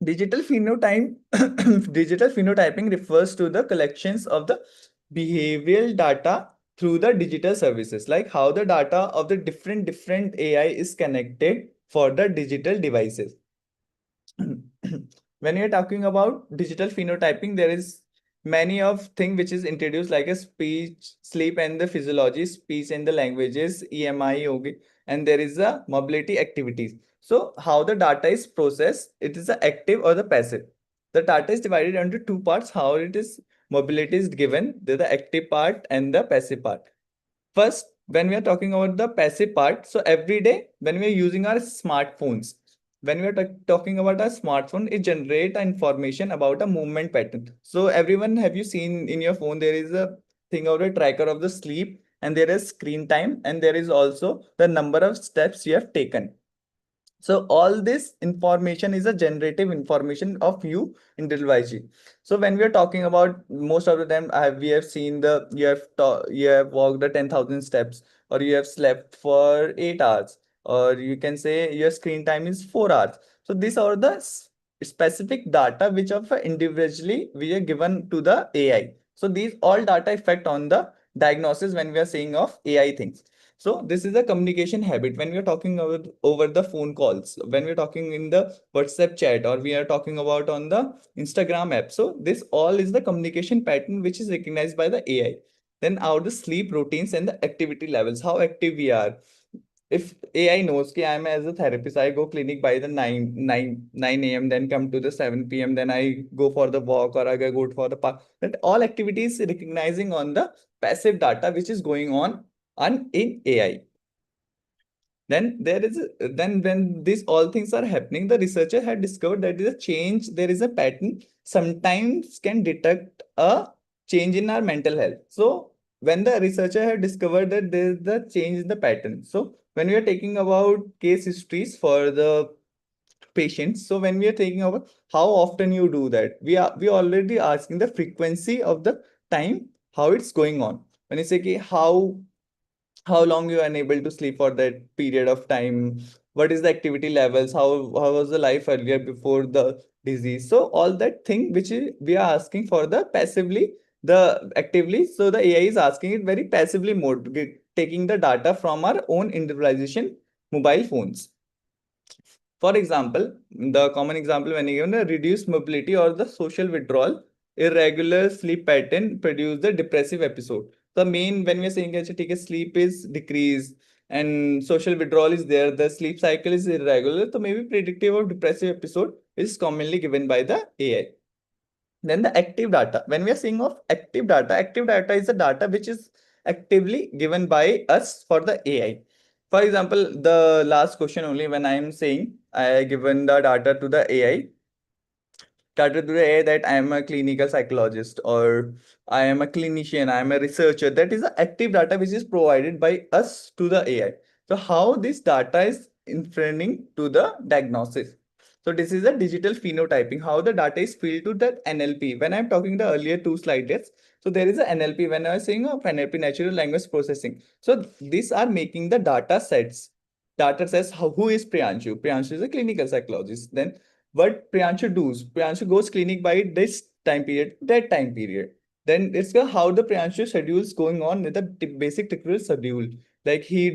Digital phenotype, digital phenotyping refers to the collections of the behavioral data through the digital services, like how the data of the different AI is connected for the digital devices. When you're talking about digital phenotyping, there is many of thing which is introduced like a speech, sleep and the physiology, speech and the languages, EMI, yoga, and there is a mobility activities. So how the data is processed, it is the active or the passive. The data is divided into two parts, how it is mobility is given, the active part and the passive part. First, when we are talking about the passive part, so every day when we are using our smartphones, when we are talking about a smartphone, it generates information about a movement pattern. So everyone, have you seen in your phone, there is a thing of a tracker of the sleep and there is screen time and there is also the number of steps you have taken. So all this information is a generative information of you individually. So when we are talking about, most of the time we have seen you have walked the 10,000 steps, or you have slept for 8 hours, or you can say your screen time is 4 hours. So these are the specific data which of individually we are given to the AI. So these all data affect on the diagnosis when we are saying of AI things. So this is a communication habit when we are talking over the phone calls, when we're talking in the WhatsApp chat, or we are talking about on the Instagram app. So this all is the communication pattern which is recognized by the AI. Then our the sleep routines and the activity levels, how active we are. If AI knows that I'm as a therapist, I go clinic by the 9 a.m., then come to the 7 p.m., then I go for the walk or I go for the park. That all activities recognizing on the passive data which is going on in AI. Then when these all things are happening, the researcher had discovered that is a change, there is a pattern, sometimes can detect a change in our mental health. So when the researcher had discovered that there is the change in the pattern. So when we are taking about case histories for the patients, so when we are taking about how often you do that, we already asking the frequency of the time, how it's going on. When you say okay, how long you are unable to sleep for that period of time, what is the activity levels, how was the life earlier before the disease. So all that thing which we are asking for the passively, the actively. So the AI is asking it very passively mode, taking the data from our own individualization mobile phones. For example, the common example when you given a reduced mobility or the social withdrawal, irregular sleep pattern produce the depressive episode. The main when we are saying that sleep is decreased and social withdrawal is there, the sleep cycle is irregular, so maybe predictive of depressive episode is commonly given by the AI. Then the active data. When we are saying of active data is the data which is actively given by us for the AI. For example, the last question only when I am saying I given the data to the AI, started today that I am a clinical psychologist or I am a clinician, I am a researcher. That is the active data which is provided by us to the AI. So how this data is inferring to the diagnosis. So this is a digital phenotyping, how the data is filled to that NLP. When I'm talking the earlier two slides, so there is a NLP when I was saying of NLP, natural language processing. So these are making the data sets. Data says who is Priyanshu? Priyanshu is a clinical psychologist. Then what Priyanshu does. Priyanshu goes clinic by this time period, that time period. Then it's how the Priyanshu schedule is going on with the basic typical schedule. Like he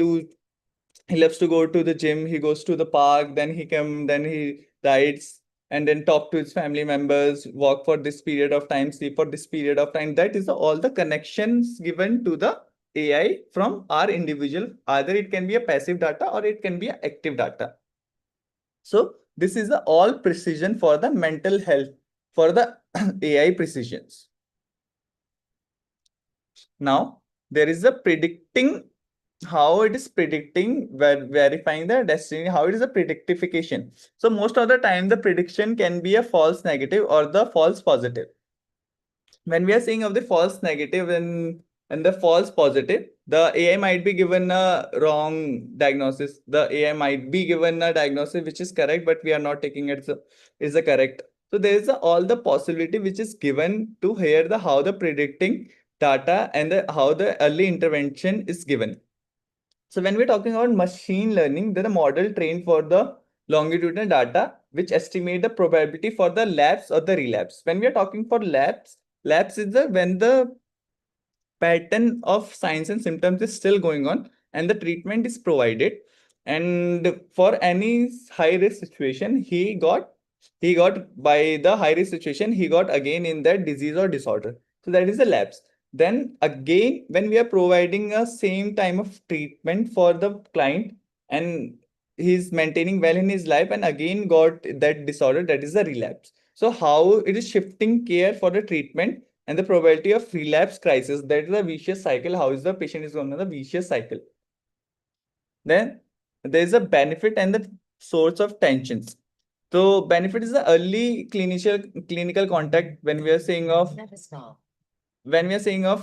loves to go to the gym, he goes to the park, then he rides and then talk to his family members, walk for this period of time, sleep for this period of time. That is all the connections given to the AI from our individual. Either it can be a passive data or it can be an active data. So this is the all precision for the mental health for the AI precisions. Now there is a predicting, how it is predicting, verifying the destiny, how it is a predictification. So most of the time the prediction can be a false negative or the false positive. When we are saying of the false negative and the false positive, the AI might be given a wrong diagnosis. The AI might be given a diagnosis which is correct, but we are not taking it is the correct. So there is all the possibility which is given to hear the how the predicting data and how the early intervention is given. So when we're talking about machine learning, then a model trained for the longitudinal data, which estimate the probability for the lapse or the relapse. When we are talking for lapse is when the pattern of signs and symptoms is still going on and the treatment is provided. And for any high risk situation, he got by the high risk situation, he got again in that disease or disorder. So that is a lapse. Then again, when we are providing a same time of treatment for the client and he's maintaining well in his life and again got that disorder, that is a relapse. So how it is shifting care for the treatment and the probability of relapse crisis, that is a vicious cycle. How is the patient is going on the vicious cycle? Then there is a benefit and the source of tensions. So benefit is the early clinical contact. When we are saying of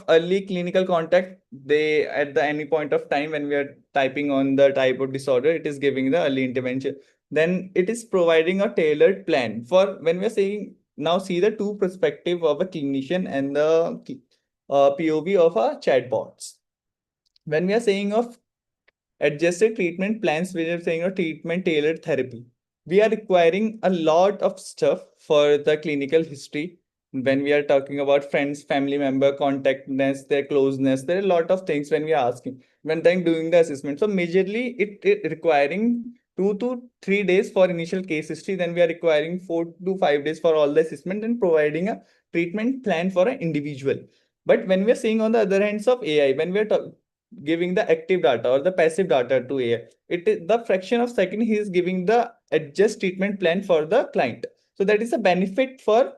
early clinical contact, they at the any point of time when we are typing on the type of disorder, it is giving the early intervention. then it is providing a tailored plan for when we're saying now see the two perspective of a clinician and the POV of a chatbots. When we are saying of adjusted treatment plans, we are saying a treatment tailored therapy. We are requiring a lot of stuff for the clinical history. When we are talking about friends, family member, contactness, their closeness, there are a lot of things when we are asking, when then doing the assessment. So majorly it requiring 2 to 3 days for initial case history. Then we are requiring 4 to 5 days for all the assessment and providing a treatment plan for an individual. But when we are seeing on the other hands of AI, when we are giving the active data or the passive data to AI, it is the fraction of second he is giving the adjust treatment plan for the client. So that is a benefit for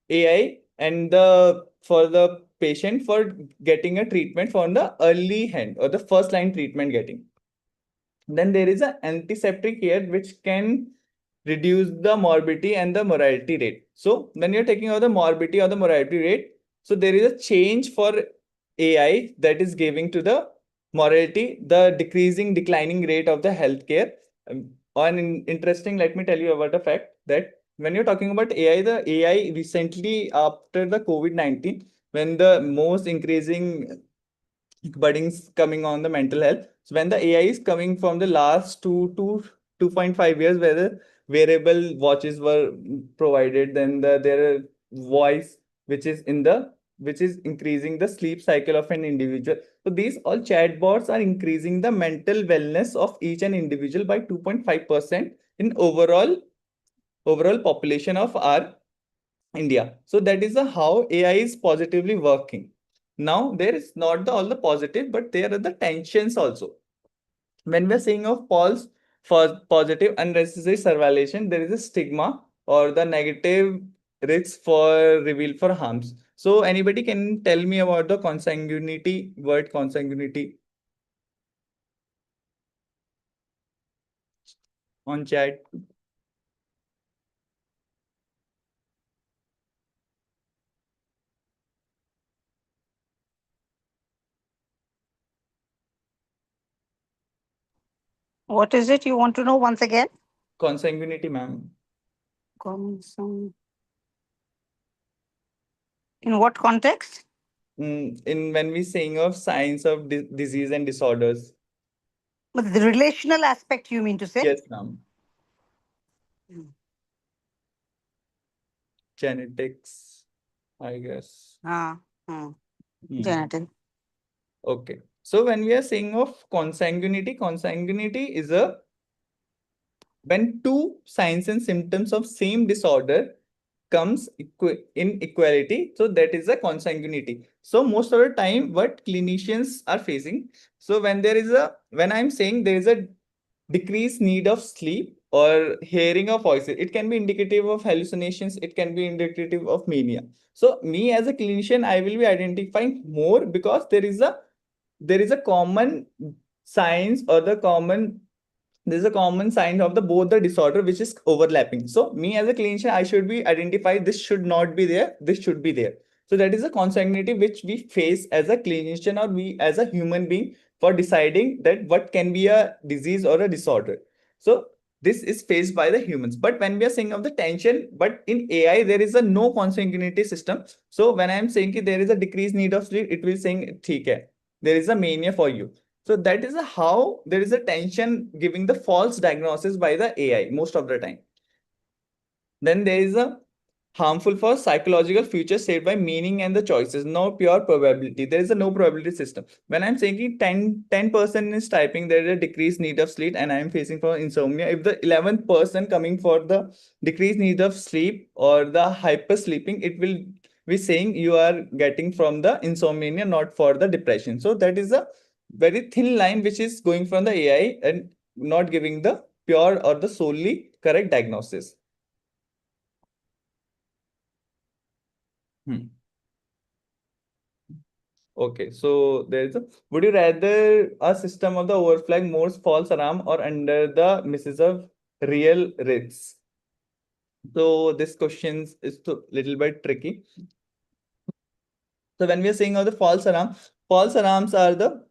AI and the for the patient for getting a treatment from the early hand or the first line treatment getting. Then there is an antiseptic care which can reduce the morbidity and the mortality rate. So when you're taking out the morbidity or the mortality rate, so there is a change for AI that is giving to the mortality, the declining rate of the healthcare. Interesting, let me tell you about the fact that when you're talking about AI, the AI recently after the COVID-19, when the most increasing buddings coming on the mental health. So when the AI is coming from the last 2 to 2.5 years, where the wearable watches were provided, then there are voice which is increasing the sleep cycle of an individual. So these all chatbots are increasing the mental wellness of each and individual by 2.5% in overall population of our India. So that is how AI is positively working. Now there is not all the positive, but there are the tensions also. When we are saying of false for positive unnecessary surveillance, there is a stigma or the negative risks for reveal for harms. So anybody can tell me about the consanguinity, word consanguinity on chat? What is it you want to know once again? Consanguinity, ma'am. Consum- In what context? In when we saying of signs of disease and disorders. But the relational aspect, you mean to say? Yes, ma'am. Hmm. Genetics, I guess. Hmm. Hmm. Genetic. Okay. So when we are saying of consanguinity is a when two signs and symptoms of same disorder comes in equality, so that is a consanguinity. So most of the time what clinicians are facing, so when I'm saying there is a decreased need of sleep or hearing of voices, it can be indicative of hallucinations, it can be indicative of mania. So me as a clinician, I will be identifying more because there is a common signs or there's a common sign of the both the disorder which is overlapping. So me as a clinician, I should be identify this should not be there, this should be there. So that is a consanguinity which we face as a clinician or we as a human being for deciding that what can be a disease or a disorder. So this is faced by the humans. But when we are saying of the tension, but in AI, there is a no consanguinity system. So when I'm saying that there is a decreased need of sleep, it will saying, "theek hai, there is a mania for you." So that is how there is a tension giving the false diagnosis by the AI most of the time. Then there is a harmful for psychological future saved by meaning and the choices, no pure probability. There is a no probability system. When I'm saying 10% is typing, there is a decreased need of sleep and I'm facing for insomnia. If the 11th person coming for the decreased need of sleep or the hyper sleeping, it will be saying you are getting from the insomnia, not for the depression. So that is a very thin line which is going from the AI and not giving the pure or the solely correct diagnosis. Hmm. Okay, so there's a would you rather a system of the overflag Morse false alarm or under the misses of real risks? So this question is a little bit tricky. So when we are saying of the false alarms are the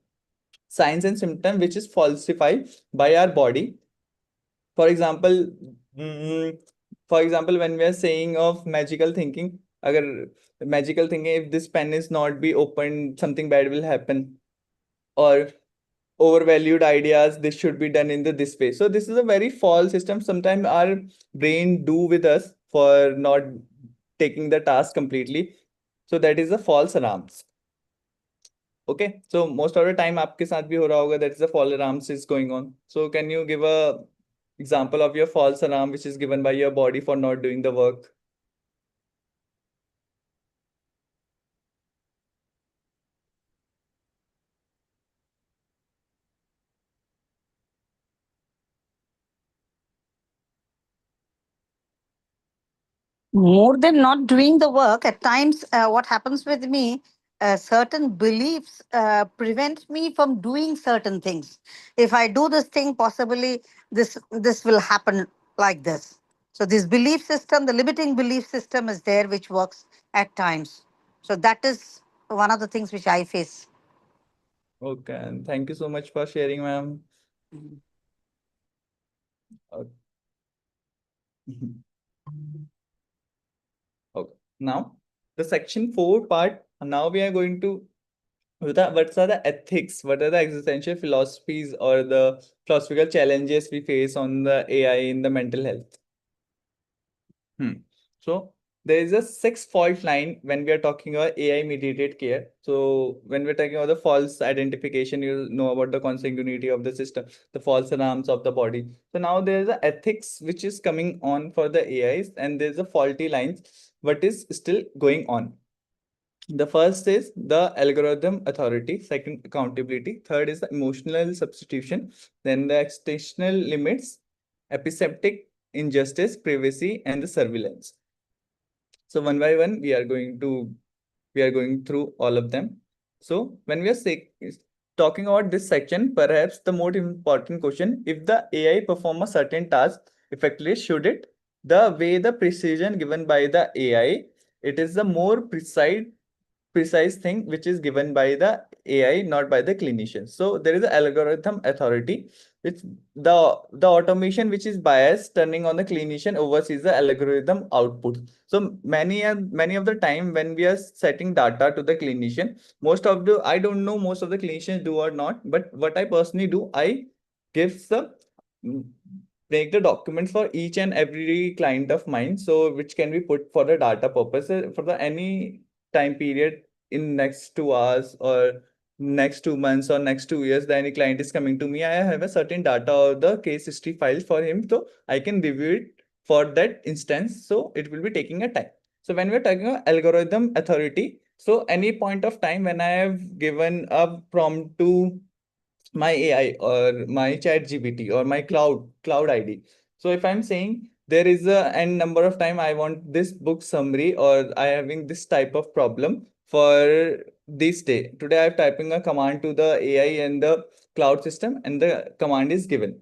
signs and symptoms which is falsified by our body For example, mm, when we are saying of magical thinking, agar magical thinking, if this pen is not be opened, something bad will happen. Or overvalued ideas, this should be done in this way. So this is a very false system. Sometimes our brain do with us for not taking the task completely. So that is a false alarms. Okay, so most of the time आपके साथ भी हो रहा होगा, that is the false alarms is going on. So can you give a example of your false alarm which is given by your body for not doing the work? More than not doing the work, at times, what happens with me, certain beliefs prevent me from doing certain things. If I do this thing, possibly this will happen like this. So this belief system, the limiting belief system, is there, which works at times. So that is one of the things which I face. Okay, and thank you so much for sharing, ma'am. Okay. Okay. Now, the section 4 part, now we are going to what are the ethics, what are the existential philosophies or the philosophical challenges we face on the AI in the mental health. So there is a 6 fault line when we are talking about AI mediated care. So when we're talking about the false identification, you know about the consanguinity of the system, the false alarms of the body. So now there is a ethics which is coming on for the AIs, and there's a faulty lines what is still going on. The first is the algorithm authority, second accountability, third is the emotional substitution, then the extensional limits, episeptic injustice, privacy, and the surveillance. So one by one, we are going through all of them. So when we are talking about this section, perhaps the most important question: if the AI perform a certain task effectively, should it? The way the precision given by the AI, it is the more precise thing which is given by the AI, not by the clinician. So there is an algorithm authority, which the automation which is biased, turning on the clinician oversees the algorithm output. So many of the time when we are setting data to the clinician, I don't know most of the clinicians do or not, but what I personally do, I give the make the documents for each and every client of mine, so which can be put for the data purposes for the any time period in next 2 hours or next 2 months or next 2 years. Then any client is coming to me, I have a certain data or the case history file for him, so I can review it for that instance. So it will be taking a time. So when we're talking about algorithm authority, so any point of time when I have given a prompt to my AI or my chat GPT or my cloud ID. So if I'm saying there is a n number of time I want this book summary or I having this type of problem for this day. Today I'm typing a command to the AI and the cloud system, and the command is given.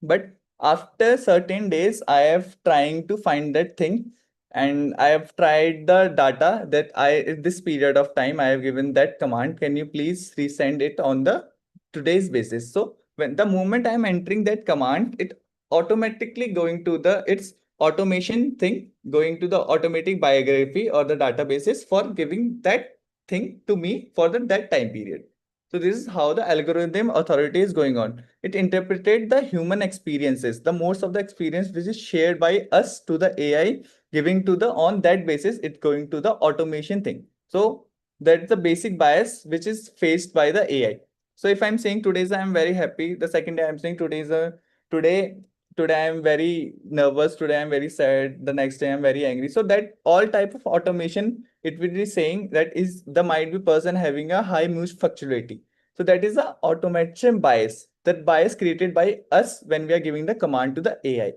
But after certain days, I have trying to find that thing, and I have tried the data that in this period of time I have given that command. Can you please resend it on the today's basis? So when the moment I'm entering that command, it automatically going to its automation thing, going to the automatic biography or the databases for giving that thing to me for that time period. So this is how the algorithm authority is going on. It interpreted the human experiences, the most of the experience which is shared by us to the AI, giving to the on that basis, it's going to the automation thing. So that's the basic bias which is faced by the AI. So if I'm saying today's I'm very happy, the second day I'm saying today today I'm very nervous, today I'm very sad, the next day I'm very angry. So that all type of automation, it will be saying that is the might be person having a high mood fluctuating. So that is the automation bias, that bias created by us when we are giving the command to the AI.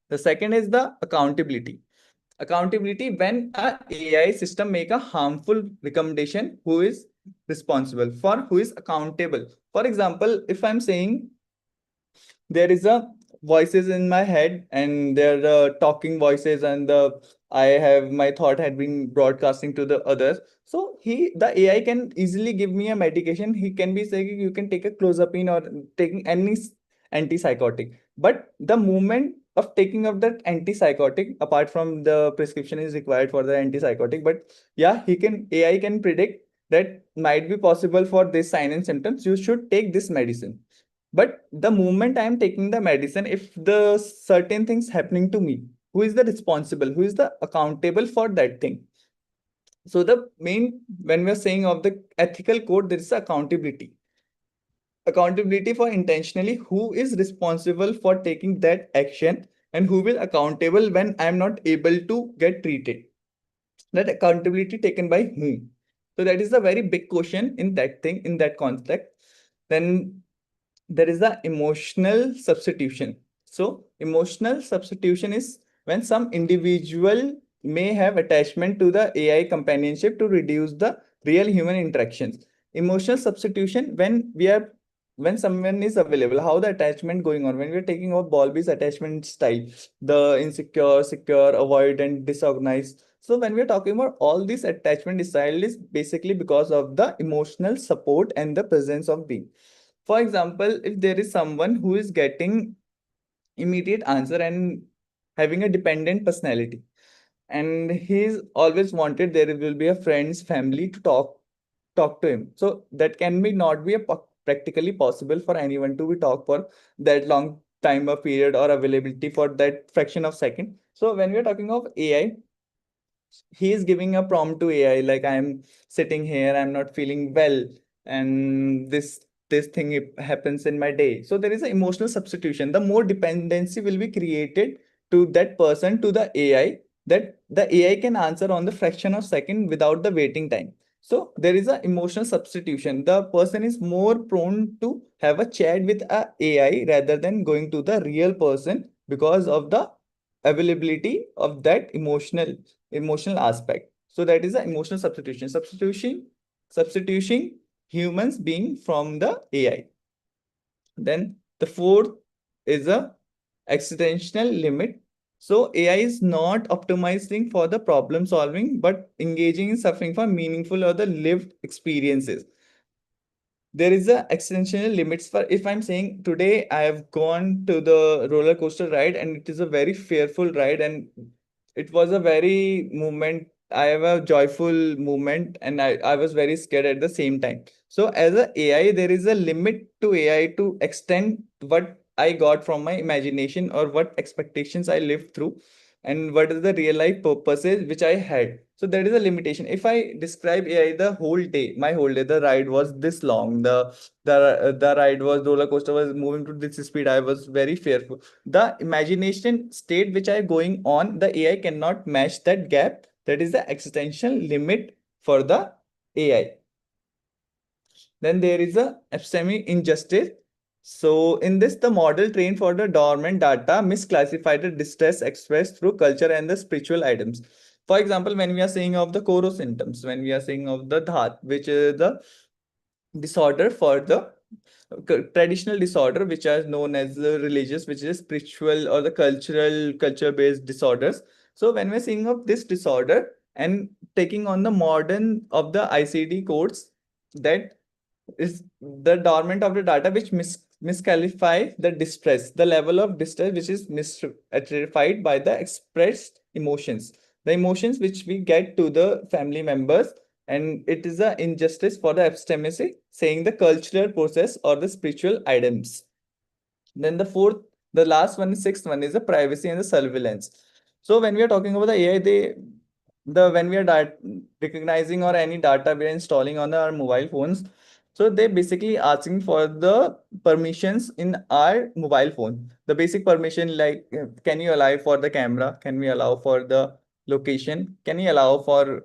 The second is the accountability. Accountability, when a AI system make a harmful recommendation, who is responsible for, who is accountable? For example, if I'm saying there is a voices in my head and there are talking voices, and I have my thought had been broadcasting to the others. So the AI can easily give me a medication. He can be saying you can take a clozapine or taking antipsychotic. But the moment of taking up that antipsychotic, apart from the prescription is required for the antipsychotic, but yeah, AI can predict that might be possible for this sign and symptoms. You should take this medicine. But the moment I am taking the medicine, if the certain things happening to me, who is the responsible? Who is the accountable for that thing? So the main, when we're saying of the ethical code, there is accountability. Accountability for intentionally who is responsible for taking that action and who will accountable when I'm not able to get treated. That accountability taken by whom? So that is a very big question in that thing, in that context. Then there is the emotional substitution. So emotional substitution is when some individual may have attachment to the AI companionship to reduce the real human interactions. Emotional substitution, when someone is available, how the attachment going on, when we're taking of Bowlby's attachment style, the insecure, secure, avoid, and disorganized. So when we're talking about all this attachment style is basically because of the emotional support and the presence of being. For example, if there is someone who is getting immediate answer and having a dependent personality, and he's always wanted there will be a friend's family to talk to him. So that can be not be a practically possible for anyone to be talk for that long time of period or availability for that fraction of second. So when we're talking of AI, he is giving a prompt to AI like, I'm sitting here, I'm not feeling well, and this thing happens in my day. So there is an emotional substitution. The more dependency will be created to that person, to the AI, that the AI can answer on the fraction of second without the waiting time. So there is an emotional substitution. The person is more prone to have a chat with a AI rather than going to the real person because of the availability of that emotional aspect. So that is the emotional substitution. Substitution humans being from the AI. Then the fourth is a existential limit. So AI is not optimizing for the problem solving, but engaging in suffering for meaningful or the lived experiences. There is a extensional limits for, if I'm saying today I have gone to the roller coaster ride and it is a very fearful ride and it was a very moment, I have a joyful moment and I was very scared at the same time. So as a AI, there is a limit to AI to extend what I got from my imagination or what expectations I lived through and what is the real life purposes which I had. So that is a limitation. If I describe AI the whole day, my whole day, the ride was this long. The ride was roller coaster was moving to this speed. I was very fearful. The imagination state which I going on, the AI cannot match that gap. That is the existential limit for the AI. Then there is a epistemic injustice. So in this, the model trained for the dormant data misclassified the distress expressed through culture and the spiritual items. For example, when we are saying of the Koro symptoms, when we are saying of the Dhat, which is the disorder for the traditional disorder, which are known as the religious, which is spiritual or the culture-based disorders. So when we're seeing of this disorder and taking on the modern of the ICD codes, that is the dormant of the data which misqualify the distress, the level of distress which is misattrified by the expressed emotions, the emotions which we get to the family members, and it is an injustice for the epistemic, saying the cultural process or the spiritual items. Then the last one, sixth one is the privacy and the surveillance. So when we are talking about the AI, when we are recognizing or any data we are installing on our mobile phones, so they basically asking for the permissions in our mobile phone. The basic permission like, can you allow for the camera? Can we allow for the location? Can you allow for,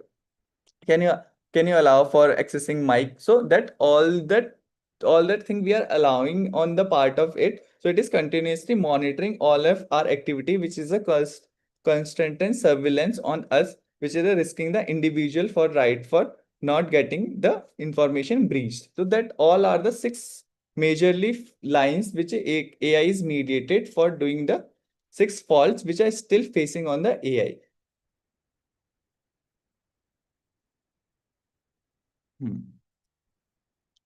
can you can you allow for accessing mic? So that all that thing we are allowing on the part of it. So it is continuously monitoring all of our activity, which is a constant and surveillance on us, which is a risking the individual for right for not getting the information breached. So that all are the six majorly lines which AI is mediated for doing the six faults which are still facing on the AI.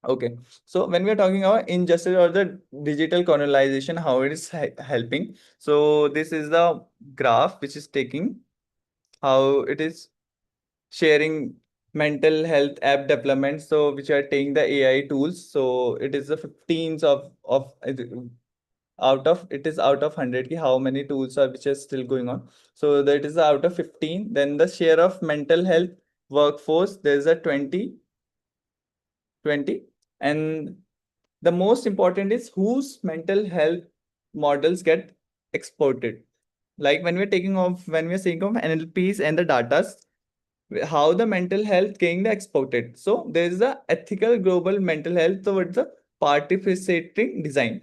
Okay, so when we are talking about injustice or the digital colonization, how it is helping. So this is the graph which is taking how it is sharing mental health app development. So which are taking the AI tools. So it is the 15s of out of it is out of 100 ki how many tools are which are still going on. So that is out of 15. Then the share of mental health workforce, there is a 20. And the most important is whose mental health models get exported. Like when we're taking off, when we're saying of NLPs and the datas, how the mental health getting exported. So there is a ethical global mental health towards the participating design.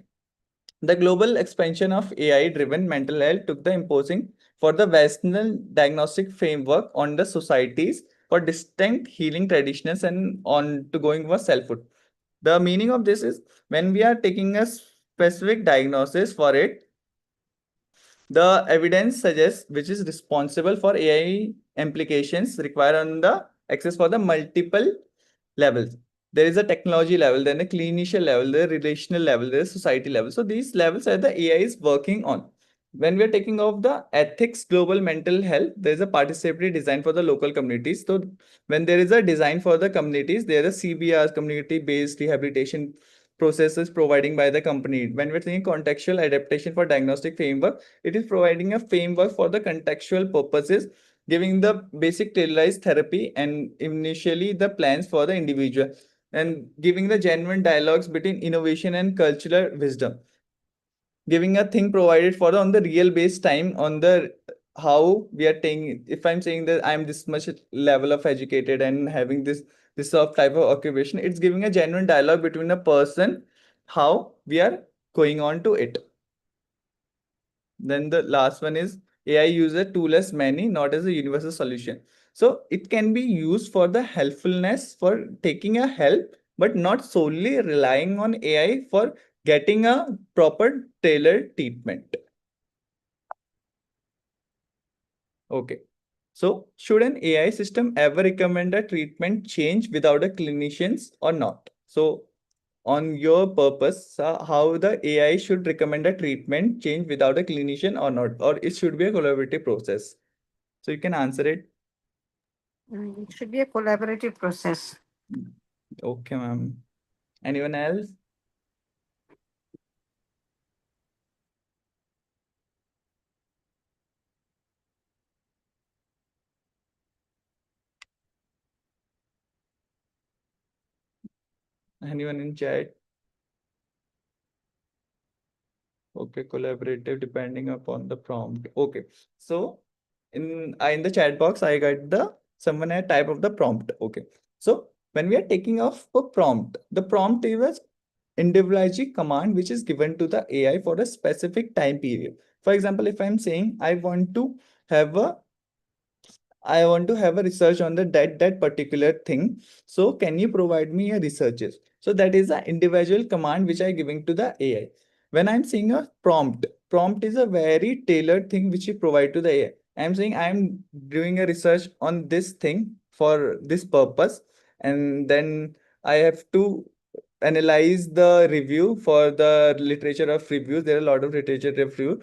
The global expansion of AI-driven mental health took the imposing for the Western diagnostic framework on the societies for distinct healing traditions and on to going for selfhood. The meaning of this is when we are taking a specific diagnosis for it, the evidence suggests which is responsible for AI implications require on the access for the multiple levels. There is a technology level, then a clinician level, the relational level, there is society level. So these levels are the AI is working on. When we are taking of the ethics, global mental health, there is a participatory design for the local communities. So when there is a design for the communities, there are CBRs, community-based rehabilitation processes providing by the company. When we're saying contextual adaptation for diagnostic framework, it is providing a framework for the contextual purposes, giving the basic tailorized therapy and initially the plans for the individual and giving the genuine dialogues between innovation and cultural wisdom, giving a thing provided for on the real base time on the how we are taking. If I'm saying that I'm this much level of educated and having this sort of type of occupation, it's giving a genuine dialogue between a person how we are going on to it. Then the last one is AI use a tool as many, not as a universal solution. So it can be used for the helpfulness for taking a help, but not solely relying on AI for getting a proper tailored treatment. Okay. So should an AI system ever recommend a treatment change without a clinicians or not? So on your purpose, how the AI should recommend a treatment change without a clinician or not, or it should be a collaborative process. So you can answer it. It should be a collaborative process. Okay, ma'am. Anyone else? Anyone in chat? Okay, collaborative depending upon the prompt. Okay, so in the chat box, I got the someone a type of the prompt. Okay, so when we are taking off a prompt, the prompt is a individualized command which is given to the AI for a specific time period. For example, if I'm saying have a I want to have a research on the that particular thing. So can you provide me a researches? So that is an individual command which I giving to the AI. When I'm saying a prompt is a very tailored thing which you provide to the AI. I'm saying I'm doing a research on this thing for this purpose, and then I have to analyze the review for the literature of reviews. There are a lot of literature review.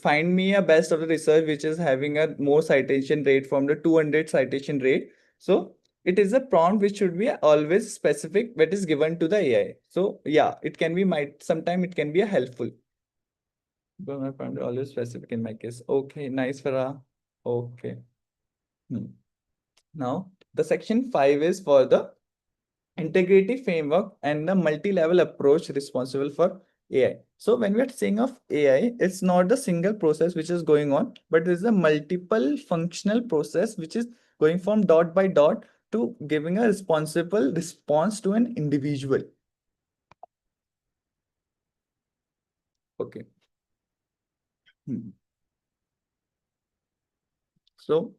Find me a best of the research which is having a more citation rate from the 200 citation rate. So it is a prompt which should be always specific that is given to the AI. So yeah, it can be might sometime it can be a helpful. But my prompt always specific in my case. Okay, nice, Farah. Okay. Now the section 5 is for the integrity framework and the multi-level approach responsible for AI. So when we are saying of AI, it's not the single process which is going on, but there's a multiple functional process which is going from dot by dot to giving a responsible response to an individual. Okay. So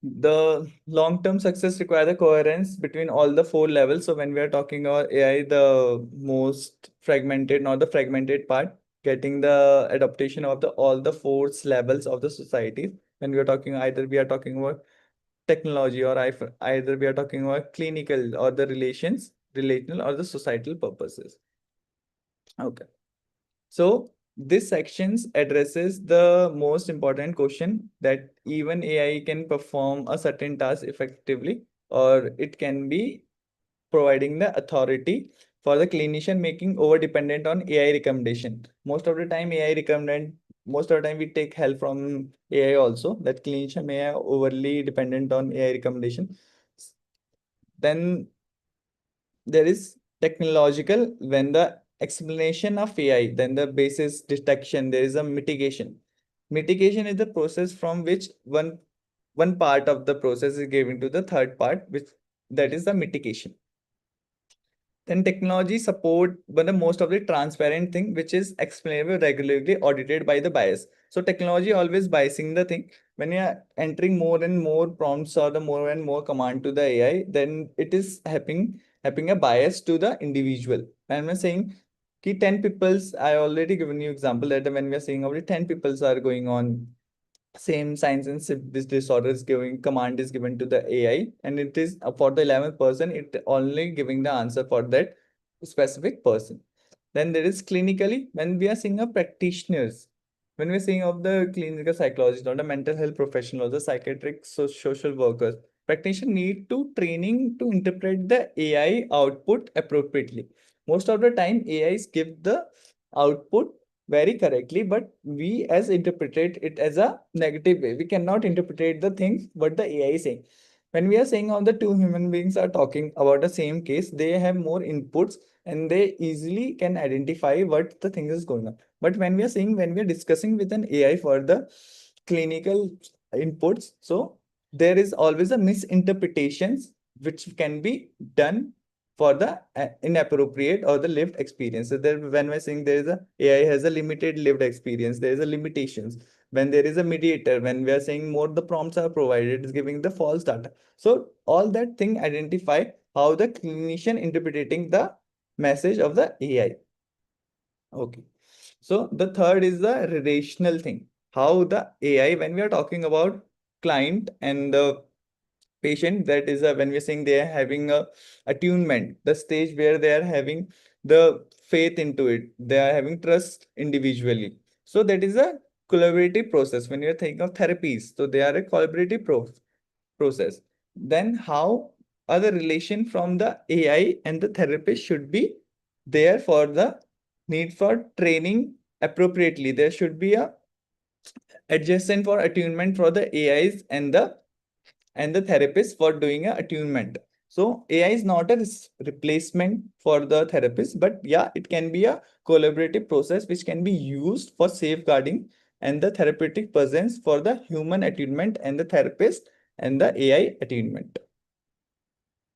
the long-term success require the coherence between all the four levels. So when we are talking about AI, the most fragmented, not the fragmented part, getting the adaptation of the all the four levels of the society. When we are talking, either we are talking about technology or either we are talking about clinical or the relations relational or the societal purposes. Okay. So this sections addresses the most important question that even AI can perform a certain task effectively, or it can be providing the authority for the clinician making over dependent on AI recommendation. Most of the time most of the time we take help from AI also, that clinician may are overly dependent on AI recommendation. Then there is technological, when the explanation of AI, then the basis detection, there is a mitigation. Mitigation is the process from which one part of the process is given to the third part, which that is the mitigation. Then technology support one of the most of the transparent thing, which is explainable, regularly audited by the bias. So technology always biasing the thing. When you are entering more and more prompts or the more and more command to the AI, then it is having a bias to the individual. And I'm saying 10 people's, I already given you example that when we are saying already 10 people's are going on same signs and this disorder is giving command is given to the AI, and it is for the 11th person, it only giving the answer for that specific person. Then there is clinically, when we are seeing a practitioners, when we're seeing of the clinical psychologists or the mental health professionals, the psychiatric social workers, practitioners need to training to interpret the AI output appropriately. Most of the time, AIs give the output very correctly, but we as interpret it as a negative way. We cannot interpret the things what the AI is saying. When we are saying how the two human beings are talking about the same case, they have more inputs and they easily can identify what the thing is going on. But when we are saying, when we are discussing with an AI for the clinical inputs, so there is always a misinterpretations which can be done for the inappropriate or the lived experience. So there, when we're saying there is a AI has a limited lived experience, there is a limitations. When there is a mediator, when we are saying more the prompts are provided, is giving the false data. So all that thing identify how the clinician interpreting the message of the AI. Okay. So the third is the relational thing. How the AI, when we are talking about client and the patient, that is when we're saying they are having a attunement, the stage where they are having the faith into it, they are having trust individually. So that is a collaborative process. When you're thinking of therapies, so they are a collaborative process. Then how are the relation from the AI and the therapist should be there for the need for training appropriately. There should be a adjacent for attunement for the AIs and the therapist for doing a attunement. So AI is not a replacement for the therapist, but yeah, it can be a collaborative process which can be used for safeguarding and the therapeutic presence for the human attunement and the therapist and the AI attunement.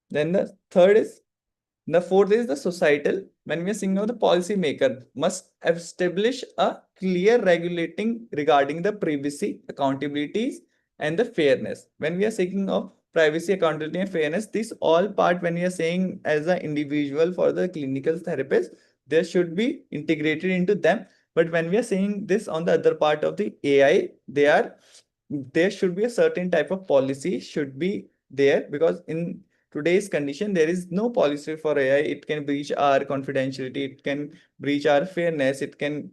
Then the fourth is the societal. When we are saying of the policymaker must establish a clear regulating regarding the privacy, accountabilities, and the fairness. When we are speaking of privacy, accountability, and fairness, this all part when we are saying as an individual for the clinical therapist, there should be integrated into them. But when we are saying this on the other part of the AI, there should be a certain type of policy should be there, because in today's condition, there is no policy for AI. It can breach our confidentiality, it can breach our fairness, it can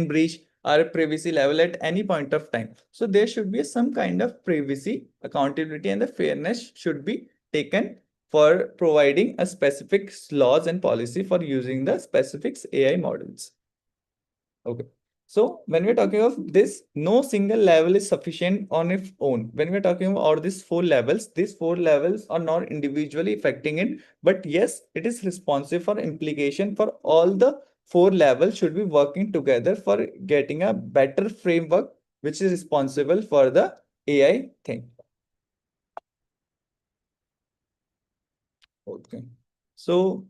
breach our privacy level at any point of time. So there should be some kind of privacy, accountability, and the fairness should be taken for providing a specific laws and policy for using the specific AI models. Okay. So when we're talking of this, no single level is sufficient on its own. When we're talking about these 4 levels are not individually affecting it, but yes, it is responsive for implication for all the 4 levels should be working together for getting a better framework, which is responsible for the AI thing. Okay. So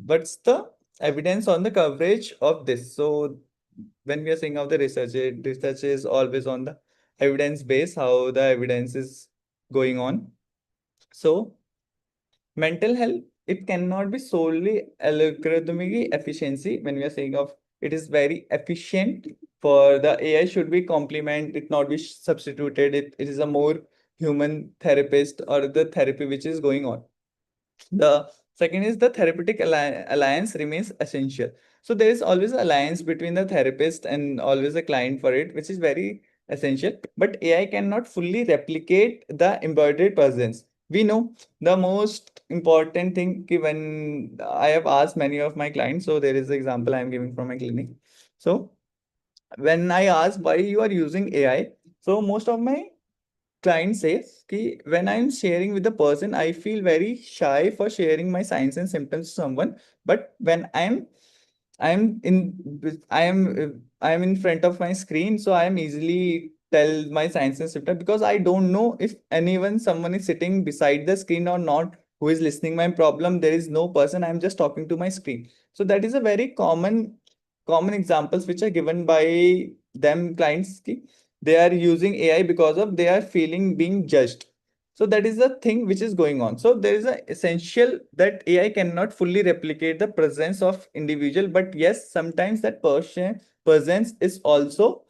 what's the evidence on the coverage of this? So when we are saying of the research is always on the evidence base, how the evidence is going on. So mental health, it cannot be solely algorithmic efficiency. When we are saying of it is very efficient for the AI should be complement, it not be substituted. It is a more human therapist or the therapy which is going on. The second is the therapeutic alliance remains essential. So there is always alliance between the therapist and always a client for it, which is very essential. But AI cannot fully replicate the embodied presence. We know the most important thing when I have asked many of my clients. So there is an example I am giving from my clinic. So when I ask why you are using AI, so most of my client says कि when I'm sharing with the person, I feel very shy for sharing my signs and symptoms to someone. But when I'm in front of my screen, so I am easily tell my signs and symptoms because I don't know if someone is sitting beside the screen or not, who is listening my problem. There is no person. I'm just talking to my screen. So that is a very common examples which are given by them clients. Ki they are using AI because of they are feeling being judged. So that is the thing which is going on. So there is a essential that AI cannot fully replicate the presence of individual, but yes, sometimes that person presence is also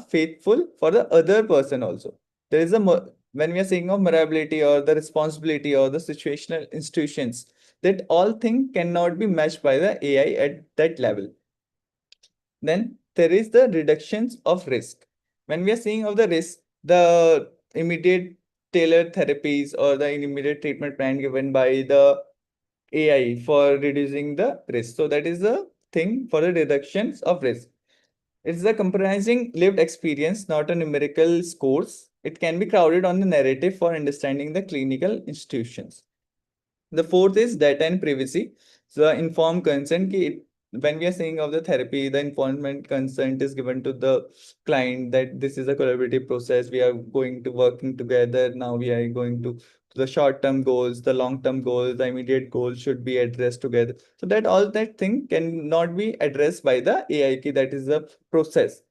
faithful for the other person also. There is when we are saying of morality or the responsibility or the situational institutions, that all things cannot be matched by the AI at that level. Then there is the reductions of risk. When we are seeing of the risk, the immediate tailored therapies or the immediate treatment plan given by the AI for reducing the risk. So that is the thing for the reductions of risk. It's the comprising lived experience, not a numerical scores. It can be crowded on the narrative for understanding the clinical institutions. The fourth is data and privacy. So informed consent. When we are saying of the therapy, the informed consent is given to the client that this is a collaborative process. We are going to working together. Now we are going to the short-term goals, the long-term goals, the immediate goals should be addressed together. So that all that thing cannot be addressed by the AI key. That is the process.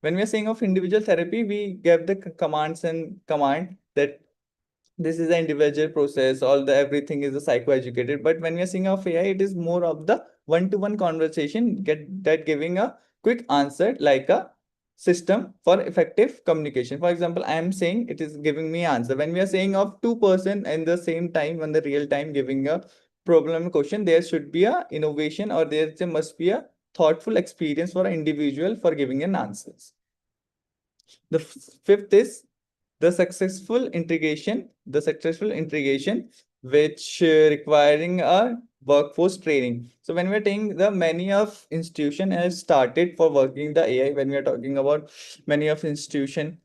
When we are saying of individual therapy, we give the commands and command that this is an individual process, all the everything is a psychoeducated. But when we are seeing of AI, it is more of the one-to-one conversation, get that giving a quick answer like a system for effective communication. For example, I am saying it is giving me answer. When we are saying of two person in the same time, when the real time giving a problem question, there should be a innovation or there must be a thoughtful experience for an individual for giving an answers. The fifth is the successful integration, which requiring a workforce training. So when we're saying the many of institution has started for working the AI, when we are talking about many of institution,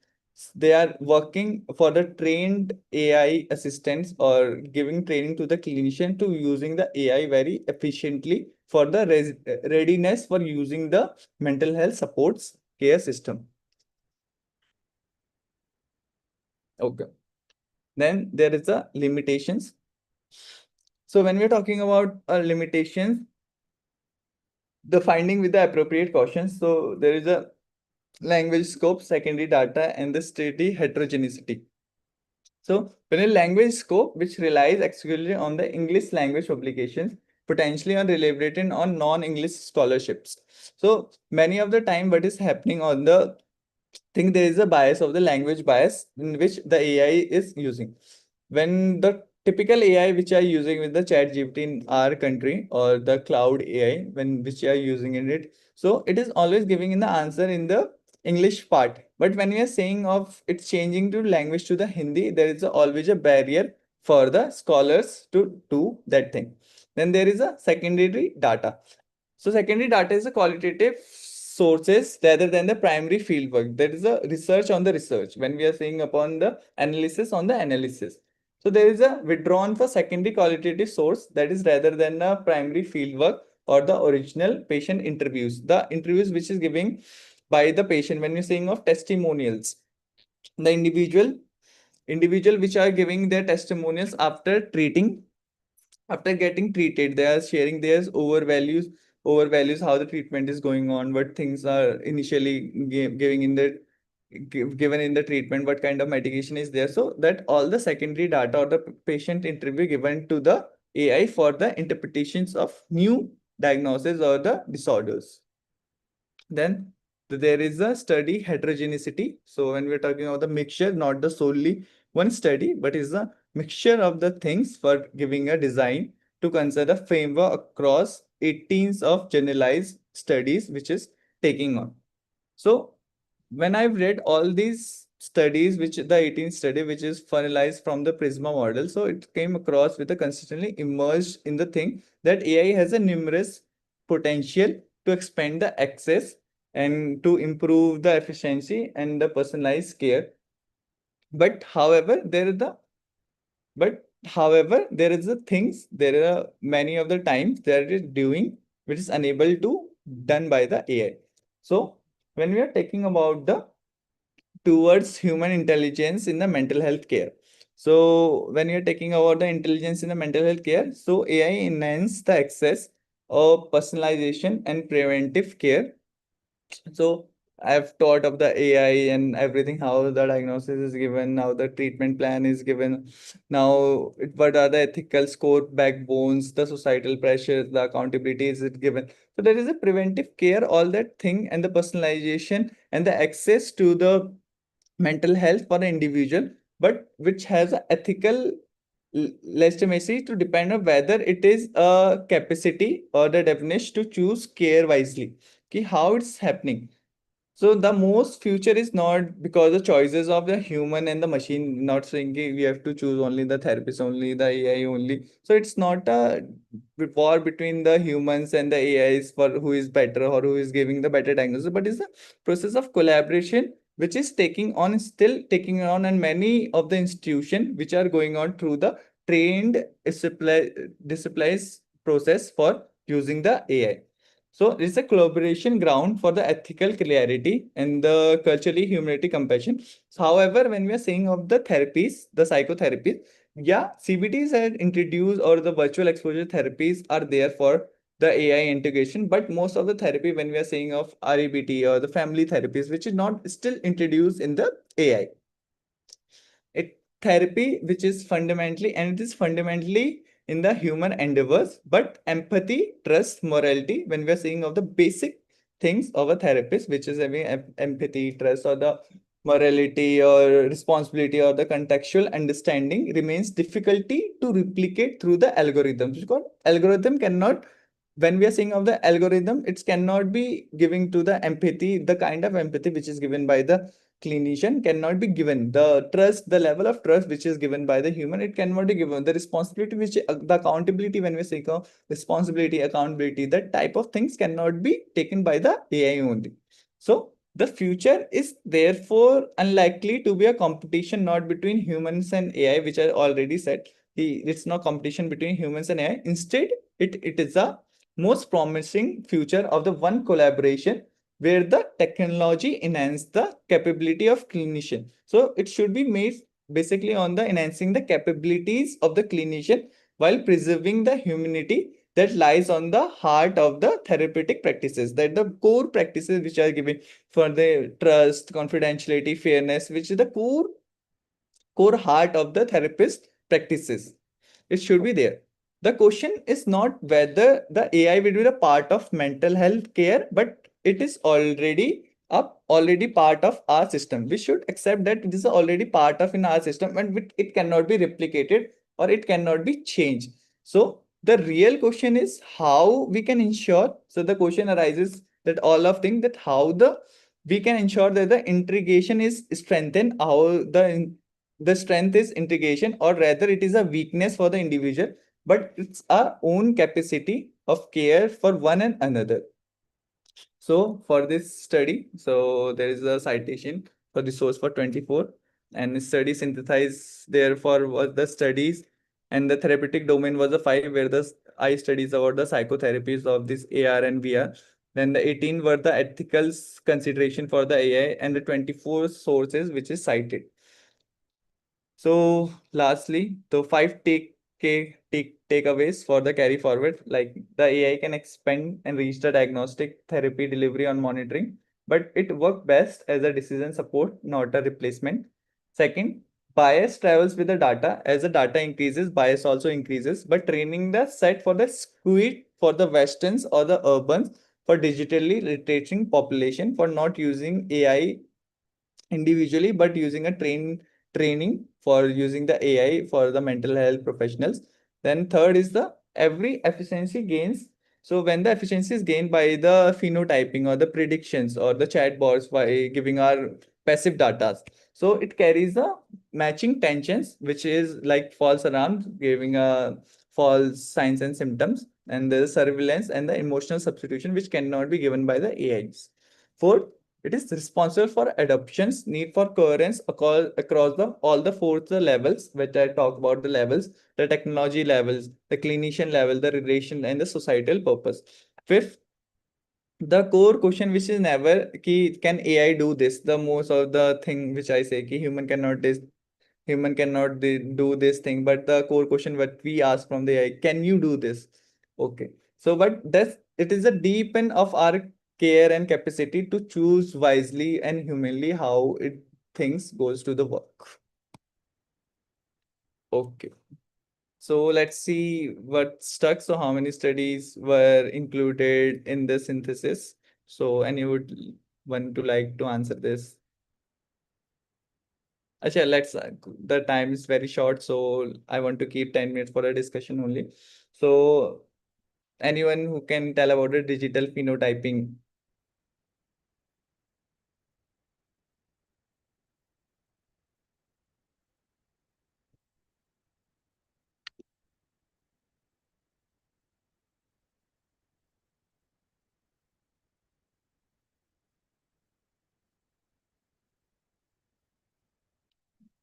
they are working for the trained AI assistants or giving training to the clinician to using the AI very efficiently for the readiness for using the mental health supports care system. Okay. Then there is a limitations. So when we're talking about limitations, the finding with the appropriate cautions. So there is a language scope, secondary data, and the steady heterogeneity. So when a language scope which relies exclusively on the English language publications, potentially unrelated on non-English scholarships. So many of the time, what is happening on the think there is a bias of the language bias in which the AI is using. When the typical AI which are using with the chat GPT in our country or the cloud AI, when which are using in it, so it is always giving in the answer in the English part. But when we are saying of it's changing to language to the Hindi, there is always a barrier for the scholars to do that thing. Then there is a secondary data. So secondary data is a qualitative sources rather than the primary fieldwork. There is a research on the research when we are saying upon the analysis on the analysis. So there is a withdrawn for secondary qualitative source that is rather than a primary fieldwork or the original patient interviews. The interviews which is giving by the patient when you're saying of testimonials. The individual which are giving their testimonials after getting treated, they are sharing their overvalues how the treatment is going on, what things are initially giving in the given in the treatment, what kind of medication is there, so that all the secondary data or the patient interview given to the AI for the interpretations of new diagnosis or the disorders. Then there is a study heterogeneity. So when we're talking about the mixture, not the solely one study, but is a mixture of the things for giving a design to consider the framework across 18s of generalized studies which is taking on. So when I've read all these studies, which the 18th study, which is finalized from the Prisma model, so it came across with a consistently emerged in the thing that AI has a numerous potential to expand the access and to improve the efficiency and the personalized care. But however, there is the things, there are many of the times that it is doing which is unable to done by the AI. So when we are talking about the towards human intelligence in the mental health care. So when you're taking about the intelligence in the mental health care, so AI enhance the access of personalization and preventive care. So I've taught of the AI and everything, how the diagnosis is given, how the treatment plan is given. Now, what are the ethical score backbones, the societal pressures, the accountability is it given. So there is a preventive care, all that thing, and the personalization and the access to the mental health for an individual, but which has a ethical legitimacy to depend on whether it is a capacity or the definition to choose care wisely. Okay, how it's happening. So the most future is not because the choices of the human and the machine, not saying we have to choose only the therapist, only the AI only. So it's not a war between the humans and the AIs for who is better or who is giving the better diagnosis, but it's a process of collaboration which is still taking on, and many of the institutions which are going on through the trained disciplines process for using the AI. So it's a collaboration ground for the ethical clarity and the culturally humanity compassion. So, however, when we are saying of the therapies, the psychotherapies, yeah, CBTs had introduced or the virtual exposure therapies are there for the AI integration, but most of the therapy when we are saying of REBT or the family therapies, which is not still introduced in the AI. It therapy which is fundamentally, and it is fundamentally in the human endeavors, but empathy, trust, morality, when we are saying of the basic things of a therapist, which is having empathy, trust, or the morality or responsibility or the contextual understanding remains difficulty to replicate through the algorithms, because algorithm cannot, when we are saying of the algorithm, it cannot be giving to the empathy, the kind of empathy which is given by the clinician cannot be given. The trust, the level of trust which is given by the human, it cannot be given. The responsibility, which the accountability, when we say responsibility, accountability, that type of things cannot be taken by the AI only. So the future is therefore unlikely to be a competition not between humans and AI, which I already said. It's not competition between humans and AI. Instead, it is a most promising future of the one collaboration where the technology enhance the capability of clinician. So it should be made basically on the enhancing the capabilities of the clinician while preserving the humanity that lies on the heart of the therapeutic practices, that the core practices which are given for the trust, confidentiality, fairness, which is the core heart of the therapist practices. It should be there. The question is not whether the AI will be a part of mental health care, but it is already part of our system. We should accept that it is already part of in our system, and it cannot be replicated or it cannot be changed. So the real question is how we can ensure. So the question arises that all of things, that how we can ensure that the integration is strengthened, how the strength is integration, or rather it is a weakness for the individual, but it's our own capacity of care for one and another. So for this study, so there is a citation for the source for 24, and study synthesized therefore was the studies, and the therapeutic domain was the 5, where the I studies about the psychotherapies of this AR and VR. Then the 18 were the ethical consideration for the AI, and the 24 sources which is cited. So lastly, the 5 takeaways for the carry forward, like the AI can expand and reach the diagnostic, therapy, delivery, on monitoring, but it works best as a decision support, not a replacement. Second, bias travels with the data. As the data increases, bias also increases, but training the set for the skewed for the westerns or the urbans, for digitally literating population, for not using AI individually, but using a training for using the AI for the mental health professionals. Then third is the every efficiency gains. So when the efficiency is gained by the phenotyping or the predictions or the chatbots by giving our passive data, so it carries the matching tensions, which is like false alarms, giving a false signs and symptoms, and the surveillance and the emotional substitution, which cannot be given by the AIs. Fourth, it is responsible for adoptions, need for coherence across the all the four levels, which I talk about the levels, the technology levels, the clinician level, the relation, and the societal purpose. Fifth, the core question which is never ki, can AI do this? The most of the thing which I say ki human cannot do this thing, but the core question what we ask from the AI, can you do this? Okay. So but that's it is a deepen of our care and capacity to choose wisely and humanly how it things goes to the work. Okay. So let's see what stuck. So how many studies were included in the synthesis? So any would want to like to answer this? Actually, let's the time is very short, so I want to keep 10 minutes for a discussion only. So anyone who can tell about the digital phenotyping?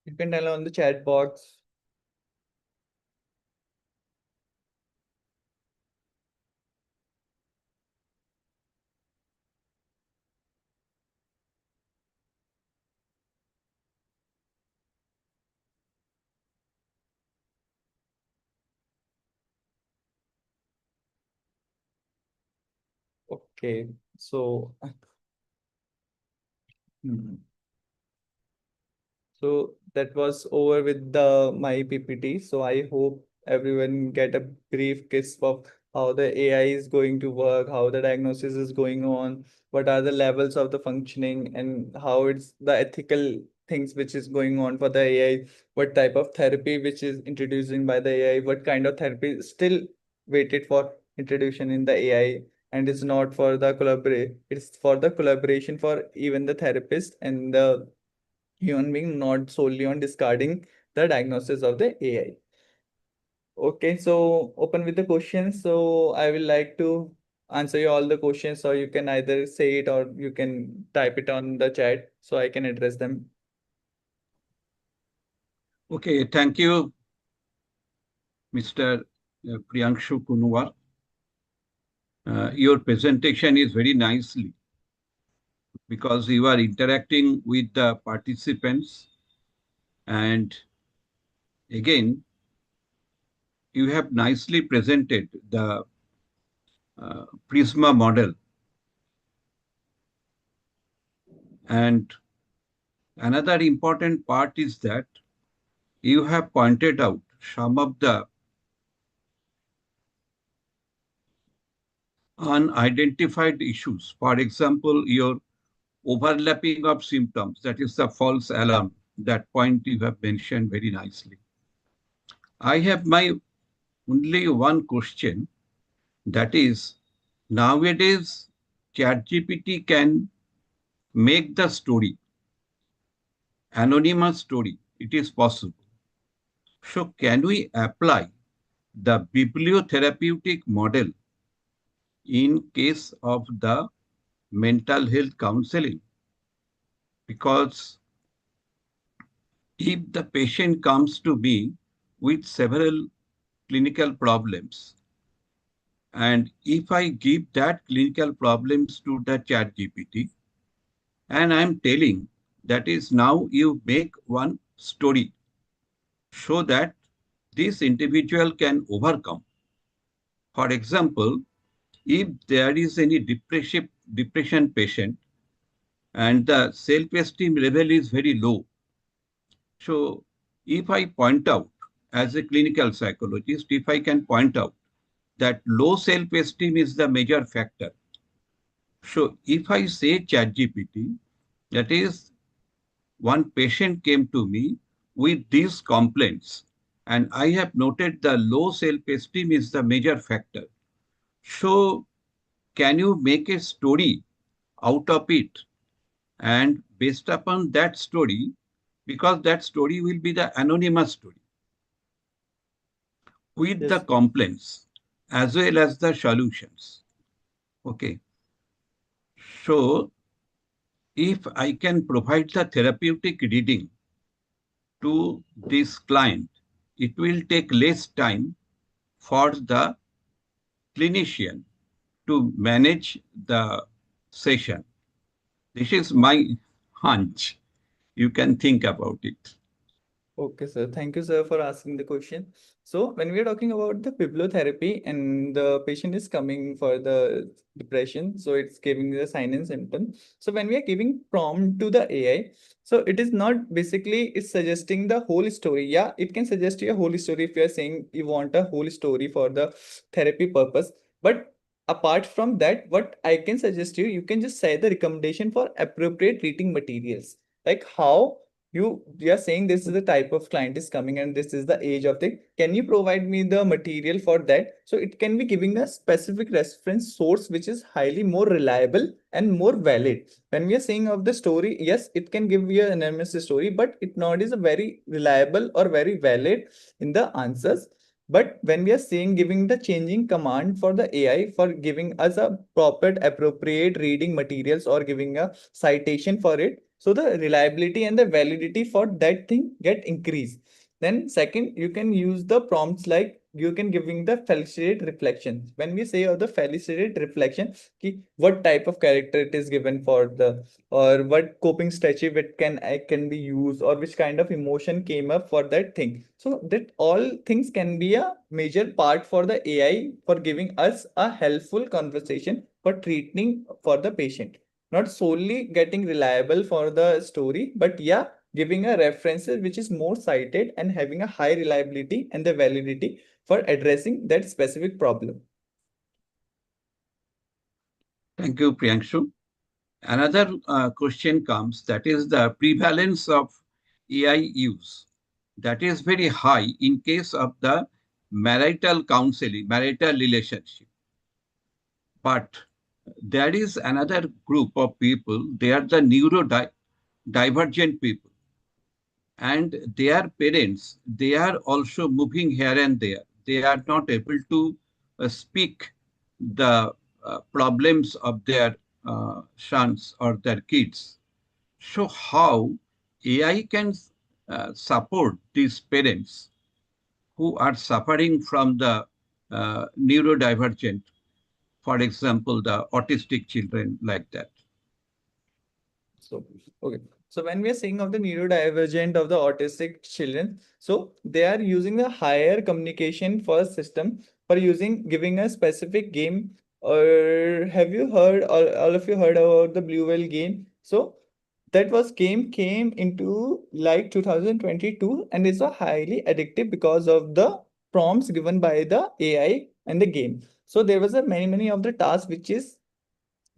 You can tell on the chat box. Okay, so hmm. So that was over with the my PPT. So I hope everyone get a brief gist of how the AI is going to work, how the diagnosis is going on, what are the levels of the functioning, and how it's the ethical things which is going on for the AI, what type of therapy which is introducing by the AI, what kind of therapy is still waited for introduction in the AI, and it's not for the collaborate, it's for the collaboration for even the therapist and the human being, not solely on discarding the diagnosis of the AI. Okay, so open with the questions. So I will like to answer you all the questions, or you can either say it or you can type it on the chat so I can address them. Okay, thank you, Mr. Priyanshu Kunwar. Your presentation is very nicely because you are interacting with the participants, and again, you have nicely presented the Prisma model. And another important part is that you have pointed out some of the unidentified issues. For example, your overlapping of symptoms, that is the false alarm. That point you have mentioned very nicely. I have my only one question, that is, nowadays ChatGPT can make the story, anonymous story. It is possible. So can we apply the bibliotherapeutic model in case of the mental health counseling? Because if the patient comes to me with several clinical problems, and if I give that clinical problems to the chat GPT, and I'm telling that is now you make one story so that this individual can overcome. For example, if there is any depression patient and the self-esteem level is very low, so if I point out as a clinical psychologist, if I can point out that low self-esteem is the major factor. So if I say ChatGPT, that is one patient came to me with these complaints. And I have noted the low self-esteem is the major factor. So can you make a story out of it? And based upon that story, because that story will be the anonymous story, with the Yes. complaints as well as the solutions. Okay. So if I can provide the therapeutic reading to this client, it will take less time for the clinician to manage the session. This is my hunch. You can think about it. Okay, sir. Thank you, sir, for asking the question. So, when we are talking about the bibliotherapy and the patient is coming for the depression, so it's giving the sign and symptom. So, when we are giving prompt to the AI, so it is not basically it's suggesting the whole story. Yeah, it can suggest you a whole story if you are saying you want a whole story for the therapy purpose. But apart from that, what I can suggest you can just say the recommendation for appropriate reading materials, like how you are saying this is the type of client is coming and this is the age of the, can you provide me the material for that? So it can be giving a specific reference source which is highly more reliable and more valid. When we are saying of the story, yes, it can give you an anonymous story, but it not is a very reliable or very valid in the answers. But when we are saying giving the changing command for the AI for giving us a proper appropriate reading materials or giving a citation for it, so the reliability and the validity for that thing get increased. Then second, you can use the prompts like you can giving the facilitate reflection. When we say of the facilitate reflection, what type of character it is given for the, or what coping strategy it can be used, or which kind of emotion came up for that thing. So that all things can be a major part for the AI for giving us a helpful conversation for treating for the patient, not solely getting reliable for the story, but yeah, giving a references which is more cited and having a high reliability and the validity for addressing that specific problem. Thank you, Priyanshu. Another question comes, that is the prevalence of AI use. That is very high in case of the marital counseling, marital relationship. But there is another group of people, they are the neurodivergent people. And their parents, they are also moving here and there. They are not able to speak the problems of their sons or their kids. So how AI can support these parents who are suffering from the neurodivergent, for example, the autistic children like that? So, okay. So when we are saying of the neurodivergent of the autistic children, so they are using the higher communication first system for using giving a specific game. Or have you heard, all of you heard about the Blue Whale game? So that was game came into like 2022 and is a highly addictive because of the prompts given by the AI and the game. So there was a many of the tasks which is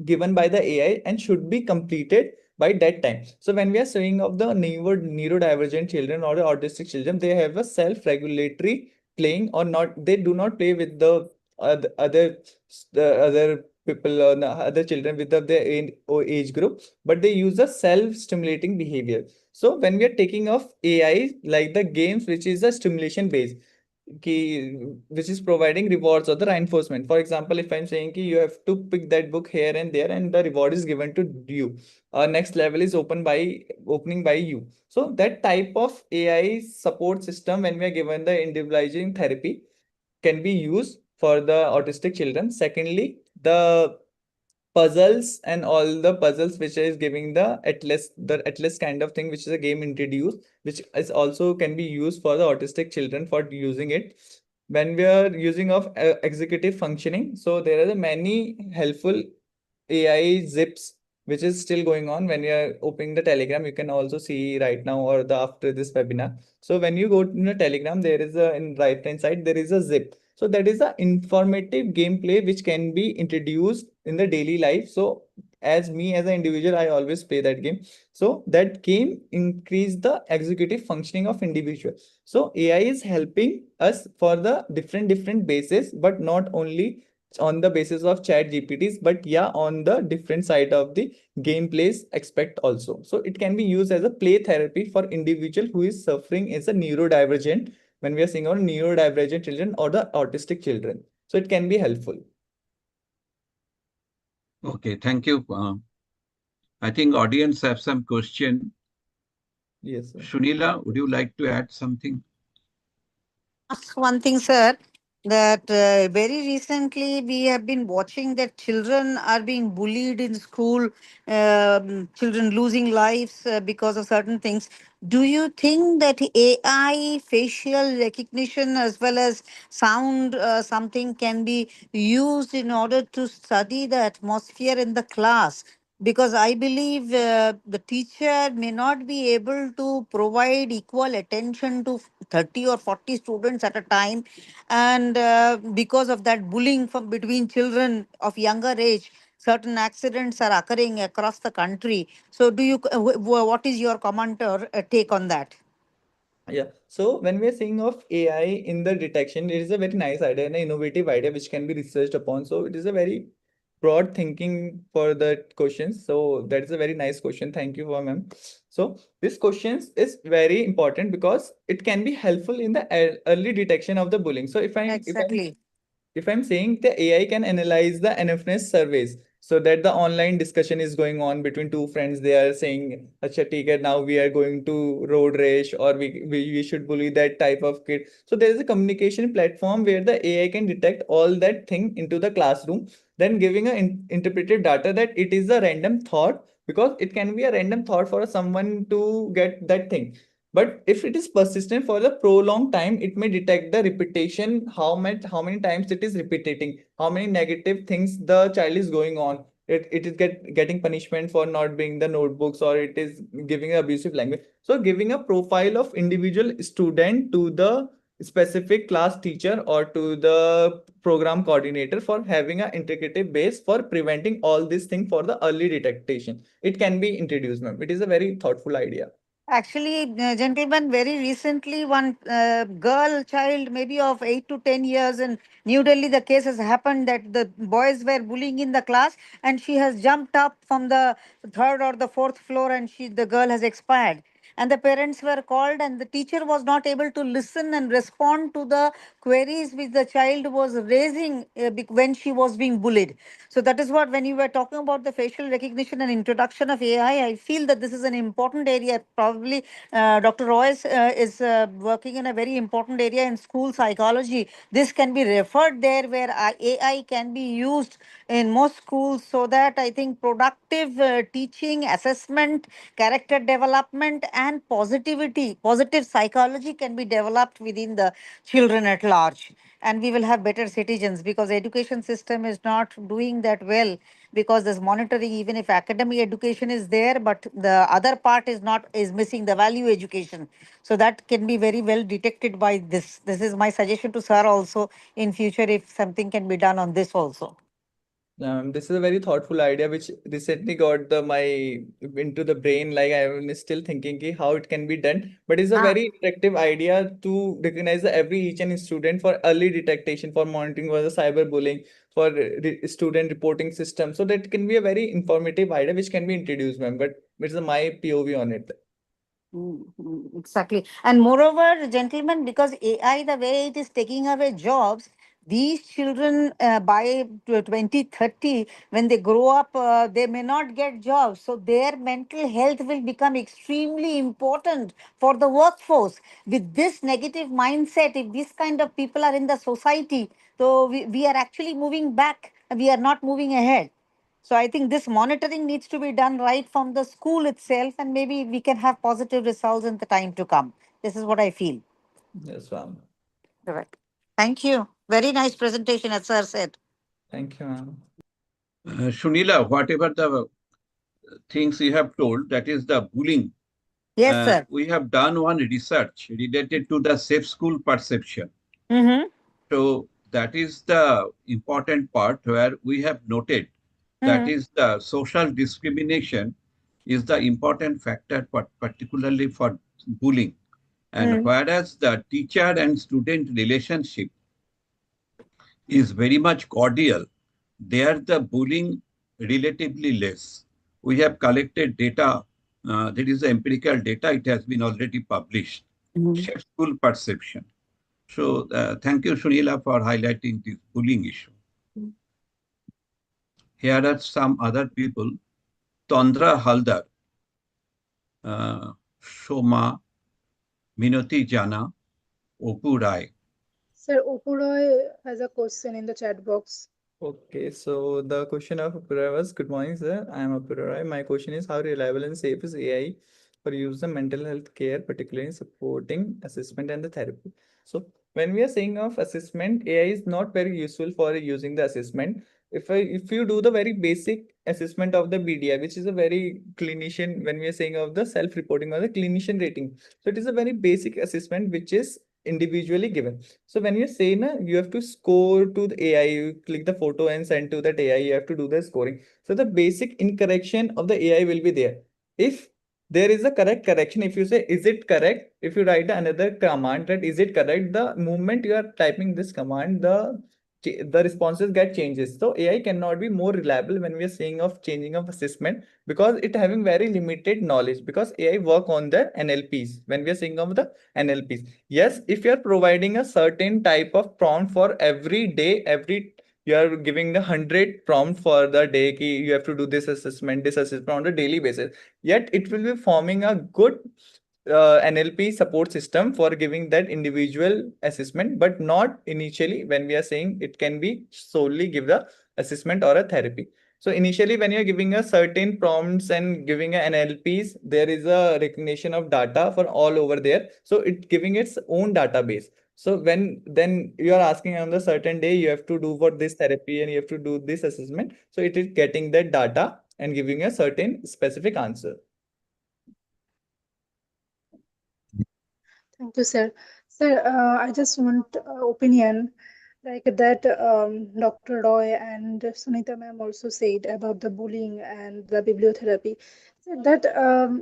given by the AI and should be completed by that time. So when we are saying of the neurodivergent children or the autistic children, they have a self-regulatory playing or not. They do not play with the other people or the other children with their age group, but they use a self-stimulating behavior. So when we are taking of AI like the games, which is a stimulation based, which is providing rewards or the reinforcement. For example, if I'm saying you have to pick that book here and there, and the reward is given to you, next level is opening by you. So that type of AI support system, when we are given the individualizing therapy, can be used for the autistic children. Secondly, the puzzles and all the puzzles which is giving the atlas kind of thing, which is a game introduced, which is also can be used for the autistic children for using it. When we are using of executive functioning, so there are the many helpful AI zips which is still going on. When you are opening the Telegram, you can also see right now or the after this webinar. So when you go to the Telegram, there is a in right hand side there is a zip. So that is a informative gameplay which can be introduced in the daily life. So as me as an individual, I always play that game. So that game increase the executive functioning of individual. So AI is helping us for the different basis, but not only on the basis of chat GPTs, but yeah, on the different side of the gameplays expect also. So it can be used as a play therapy for individual who is suffering as a neurodivergent, when we are seeing on neurodivergent children or the autistic children. So it can be helpful. Okay, thank you. I think audience have some question. Yes, sir. Shunila, would you like to add something? Ask one thing, sir, that very recently we have been watching that children are being bullied in school, children losing lives because of certain things. Do you think that AI facial recognition as well as sound something can be used in order to study the atmosphere in the class? Because I believe the teacher may not be able to provide equal attention to 30 or 40 students at a time, and because of that bullying from between children of younger age, certain accidents are occurring across the country. So do you what is your comment or take on that? Yeah. So when we are saying of AI in the detection, it is a very nice idea and an innovative idea which can be researched upon. So it is a very broad thinking for the questions. So that is a very nice question. Thank you for ma'am. So this questions is very important because it can be helpful in the early detection of the bullying. So Exactly. if I'm saying the AI can analyze the NFNS surveys, so that the online discussion is going on between two friends, they are saying, Acha, theek hai, now we are going to road race, or we should bully that type of kid. So there is a communication platform where the AI can detect all that thing into the classroom, then giving a interpreted data that it is a random thought, because it can be a random thought for someone to get that thing. But if it is persistent for a prolonged time, it may detect the repetition, how many times it is repeating, how many negative things the child is going on. It is getting punishment for not bringing the notebooks, or it is giving abusive language. So giving a profile of individual student to the specific class teacher or to the program coordinator for having an integrative base for preventing all these things for the early detection. It can be introduced, ma'am. It is a very thoughtful idea. Actually, gentlemen, very recently, one girl child, maybe of 8 to 10 years in New Delhi, the case has happened that the boys were bullying in the class, and she has jumped up from the third or the fourth floor, and the girl has expired. And the parents were called, and the teacher was not able to listen and respond to the queries which the child was raising when she was being bullied. So that is what, when you were talking about the facial recognition and introduction of AI, I feel that this is an important area. Probably Dr. Royce is working in a very important area in school psychology. This can be referred there, where AI can be used in most schools, so that I think productive teaching, assessment, character development, and positive psychology can be developed within the children at large, and we will have better citizens, because education system is not doing that well, because there's monitoring. Even if academic education is there, but the other part is missing, the value education. So that can be very well detected by this is my suggestion to sir also, in future, if something can be done on this also. This is a very thoughtful idea which recently got my into the brain. Like I am still thinking ki how it can be done, but it's a Ah. very effective idea to recognize every each and student for early detection, for monitoring for the cyberbullying, for student reporting system. So that can be a very informative idea which can be introduced, ma'am. But it's my POV on it. Exactly. And moreover, gentlemen, because AI, the way it is taking away jobs, these children by 2030, when they grow up, they may not get jobs. So their mental health will become extremely important for the workforce. With this negative mindset, if this kind of people are in the society, so we are actually moving back. We are not moving ahead. So I think this monitoring needs to be done right from the school itself, and maybe we can have positive results in the time to come. This is what I feel. Yes, ma'am. Correct. Thank you. Very nice presentation, as sir said. Thank you, ma'am. Shunila, whatever the things you have told, that is the bullying. Yes, sir. We have done one research related to the safe school perception. Mm-hmm. So that is the important part where we have noted That is the social discrimination is the important factor, particularly for bullying. And whereas the teacher and student relationship is very much cordial, there the bullying relatively less. We have collected data, there is empirical data, it has been already published, shape school perception. So thank you, Sunila, for highlighting this bullying issue. Here are some other people, Tandra Haldar, Shoma, Minoti Jana, Opu Rai. Sir, Opuroy has a question in the chat box. Okay, so the question of Apurai was, good morning, sir. I am Apurai. My question is, how reliable and safe is AI for use of mental health care, particularly in supporting assessment and the therapy? So when we are saying of assessment, AI is not very useful for using the assessment. If you do the very basic assessment of the BDI, which is a very clinician, when we are saying of the self-reporting or the clinician rating, so it is a very basic assessment which is individually given. So when you say na, you have to score to the AI, you click the photo and send to that AI, you have to do the scoring. So the basic incorrection of the AI will be there. If there is a correct correction, if you say, is it correct? If you write another command that is it correct, the moment you are typing this command, the responses get changes. So AI cannot be more reliable when we are saying of changing of assessment because it having very limited knowledge because AI work on the NLPs when we are saying of the NLPs. Yes, if you are providing a certain type of prompt for every day, you are giving the 100 prompt for the day, ki you have to do this assessment on a daily basis. Yet it will be forming a good NLP support system for giving that individual assessment, but not initially when we are saying it can be solely give the assessment or a therapy. So initially, when you're giving a certain prompts and giving an NLPs, there is a recognition of data for all over there. So it giving its own database. So when then you are asking on the certain day, you have to do for this therapy and you have to do this assessment. So it is getting that data and giving a certain specific answer. Thank you, sir. Sir, I just want opinion like that Dr. Roy and Sunita ma'am also said about the bullying and the bibliotherapy. So that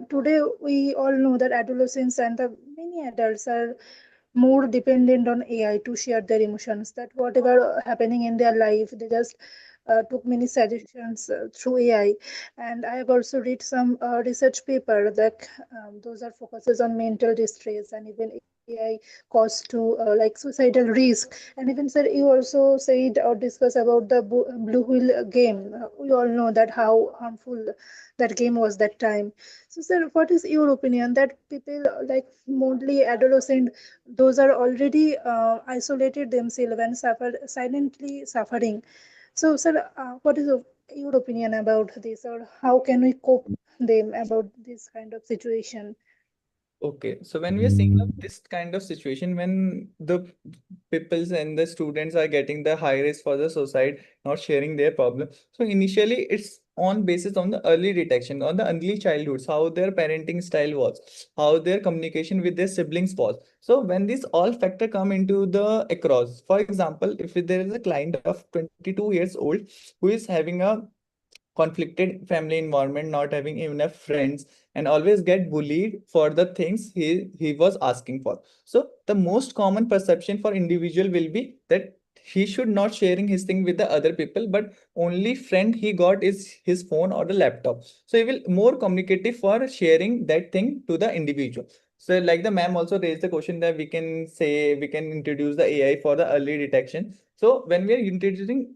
today we all know that adolescents and the many adults are more dependent on AI to share their emotions. That whatever happening in their life, they just took many suggestions through AI. And I have also read some research paper that those are focuses on mental distress and even AI cause to like suicidal risk. And even sir, you also said or discuss about the Blue Whale game. We all know that how harmful that game was that time. So, sir, what is your opinion that people like mostly adolescent, those are already isolated themselves and suffer silently suffering. So, sir, what is your opinion about this, or how can we cope them about this kind of situation? Okay, so when we are seeing of this kind of situation, when the peoples and the students are getting the high risk for the suicide, not sharing their problem. So initially, it's on basis on the early detection, on the early childhoods, how their parenting style was, how their communication with their siblings was. So when these all factor come into the across, for example, if there is a client of 22 years old who is having a conflicted family environment, not having enough friends, and always get bullied for the things he was asking for. So the most common perception for individual will be that he should not sharing his thing with the other people, but only friend he got is his phone or the laptop. So he will more communicative for sharing that thing to the individual. So like the ma'am also raised the question that we can say we can introduce the AI for the early detection. So when we are introducing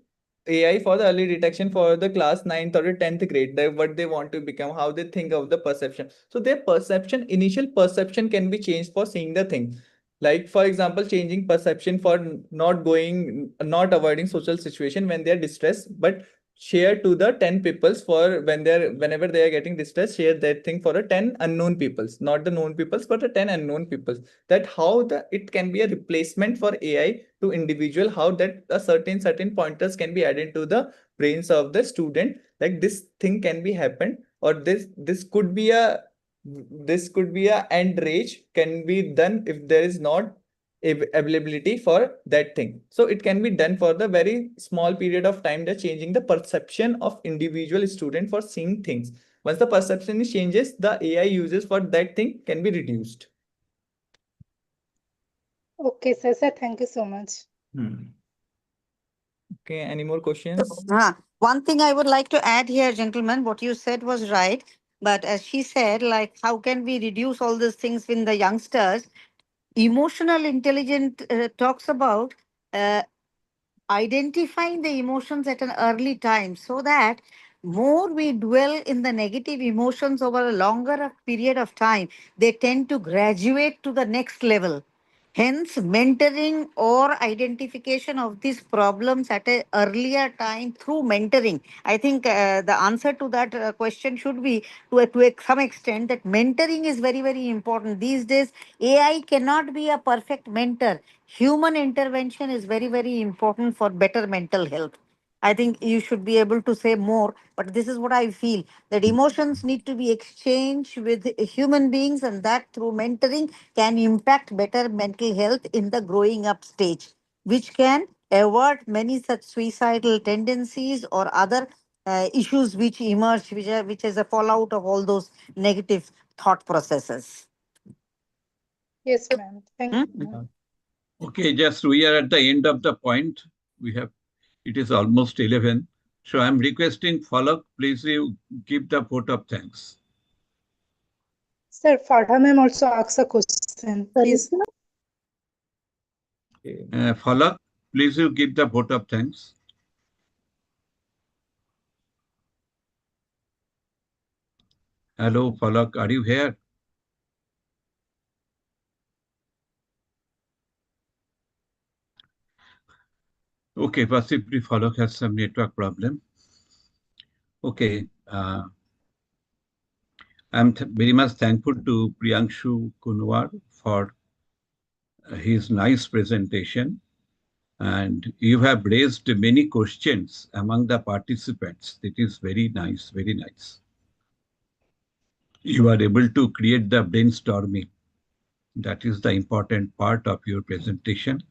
AI for the early detection for the class 9th or the 10th grade, what they want to become, how they think of the perception. So their perception, initial perception can be changed for seeing the thing. Like for example, changing perception for not avoiding social situation when they're distressed, but share to the 10 peoples for whenever they are getting distressed, share that thing for a 10 unknown peoples, not the known peoples, but the 10 unknown peoples. That how it can be a replacement for AI to individual, how that a certain pointers can be added to the brains of the student, like this thing can be happened, or this could be a end rage can be done if there is not availability for that thing. So it can be done for the very small period of time, that changing the perception of individual student for seeing things. Once the perception changes, the AI uses for that thing can be reduced. Okay, sir, thank you so much. Okay, any more questions? One thing I would like to add here, gentlemen, what you said was right. But as she said, like, how can we reduce all these things in the youngsters? Emotional intelligence talks about identifying the emotions at an early time, so that more we dwell in the negative emotions over a longer period of time, they tend to graduate to the next level. Hence, mentoring or identification of these problems at an earlier time through mentoring. I think the answer to that question should be, to some extent, that mentoring is very, very important. These days, AI cannot be a perfect mentor. Human intervention is very, very important for better mental health. I think you should be able to say more, but this is what I feel, that emotions need to be exchanged with human beings, and that through mentoring can impact better mental health in the growing up stage, which can avert many such suicidal tendencies or other issues which emerge, which is a fallout of all those negative thought processes. Yes, ma'am. Thank you, ma'am. Okay, just we are at the end of the point. It is almost 11. So I'm requesting Falak, please you give the vote of thanks. Sir, Farha ma'am also asks a question, Sorry, please. sir. Okay. Falak, please you give the vote of thanks. Hello, Falak, are you here? Okay, possibly Falak has some network problem. Okay, I'm very much thankful to Priyanshu Kunwar for his nice presentation. And you have raised many questions among the participants. It is very nice, very nice. You are able to create the brainstorming. That is the important part of your presentation.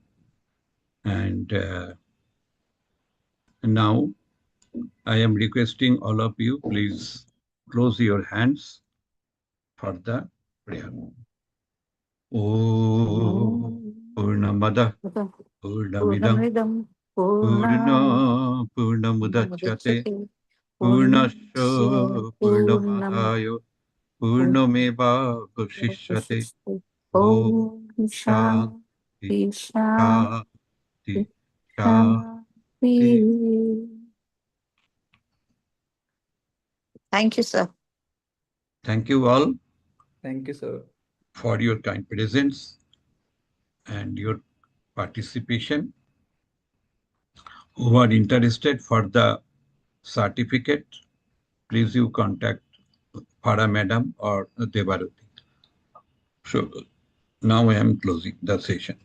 And now I am requesting all of you, please close your hands for the prayer. Om Purnamada Purnamidam Purna Purnamudachyate Purnasya Purnamahayo Purnameva Vashishyate Om Shanti Shanti Shanti. Thank you, sir. Thank you all. Thank you, sir, for your kind presence and your participation. Who are interested for the certificate, please you contact Farah Madam or Devaruti. So now I am closing the session.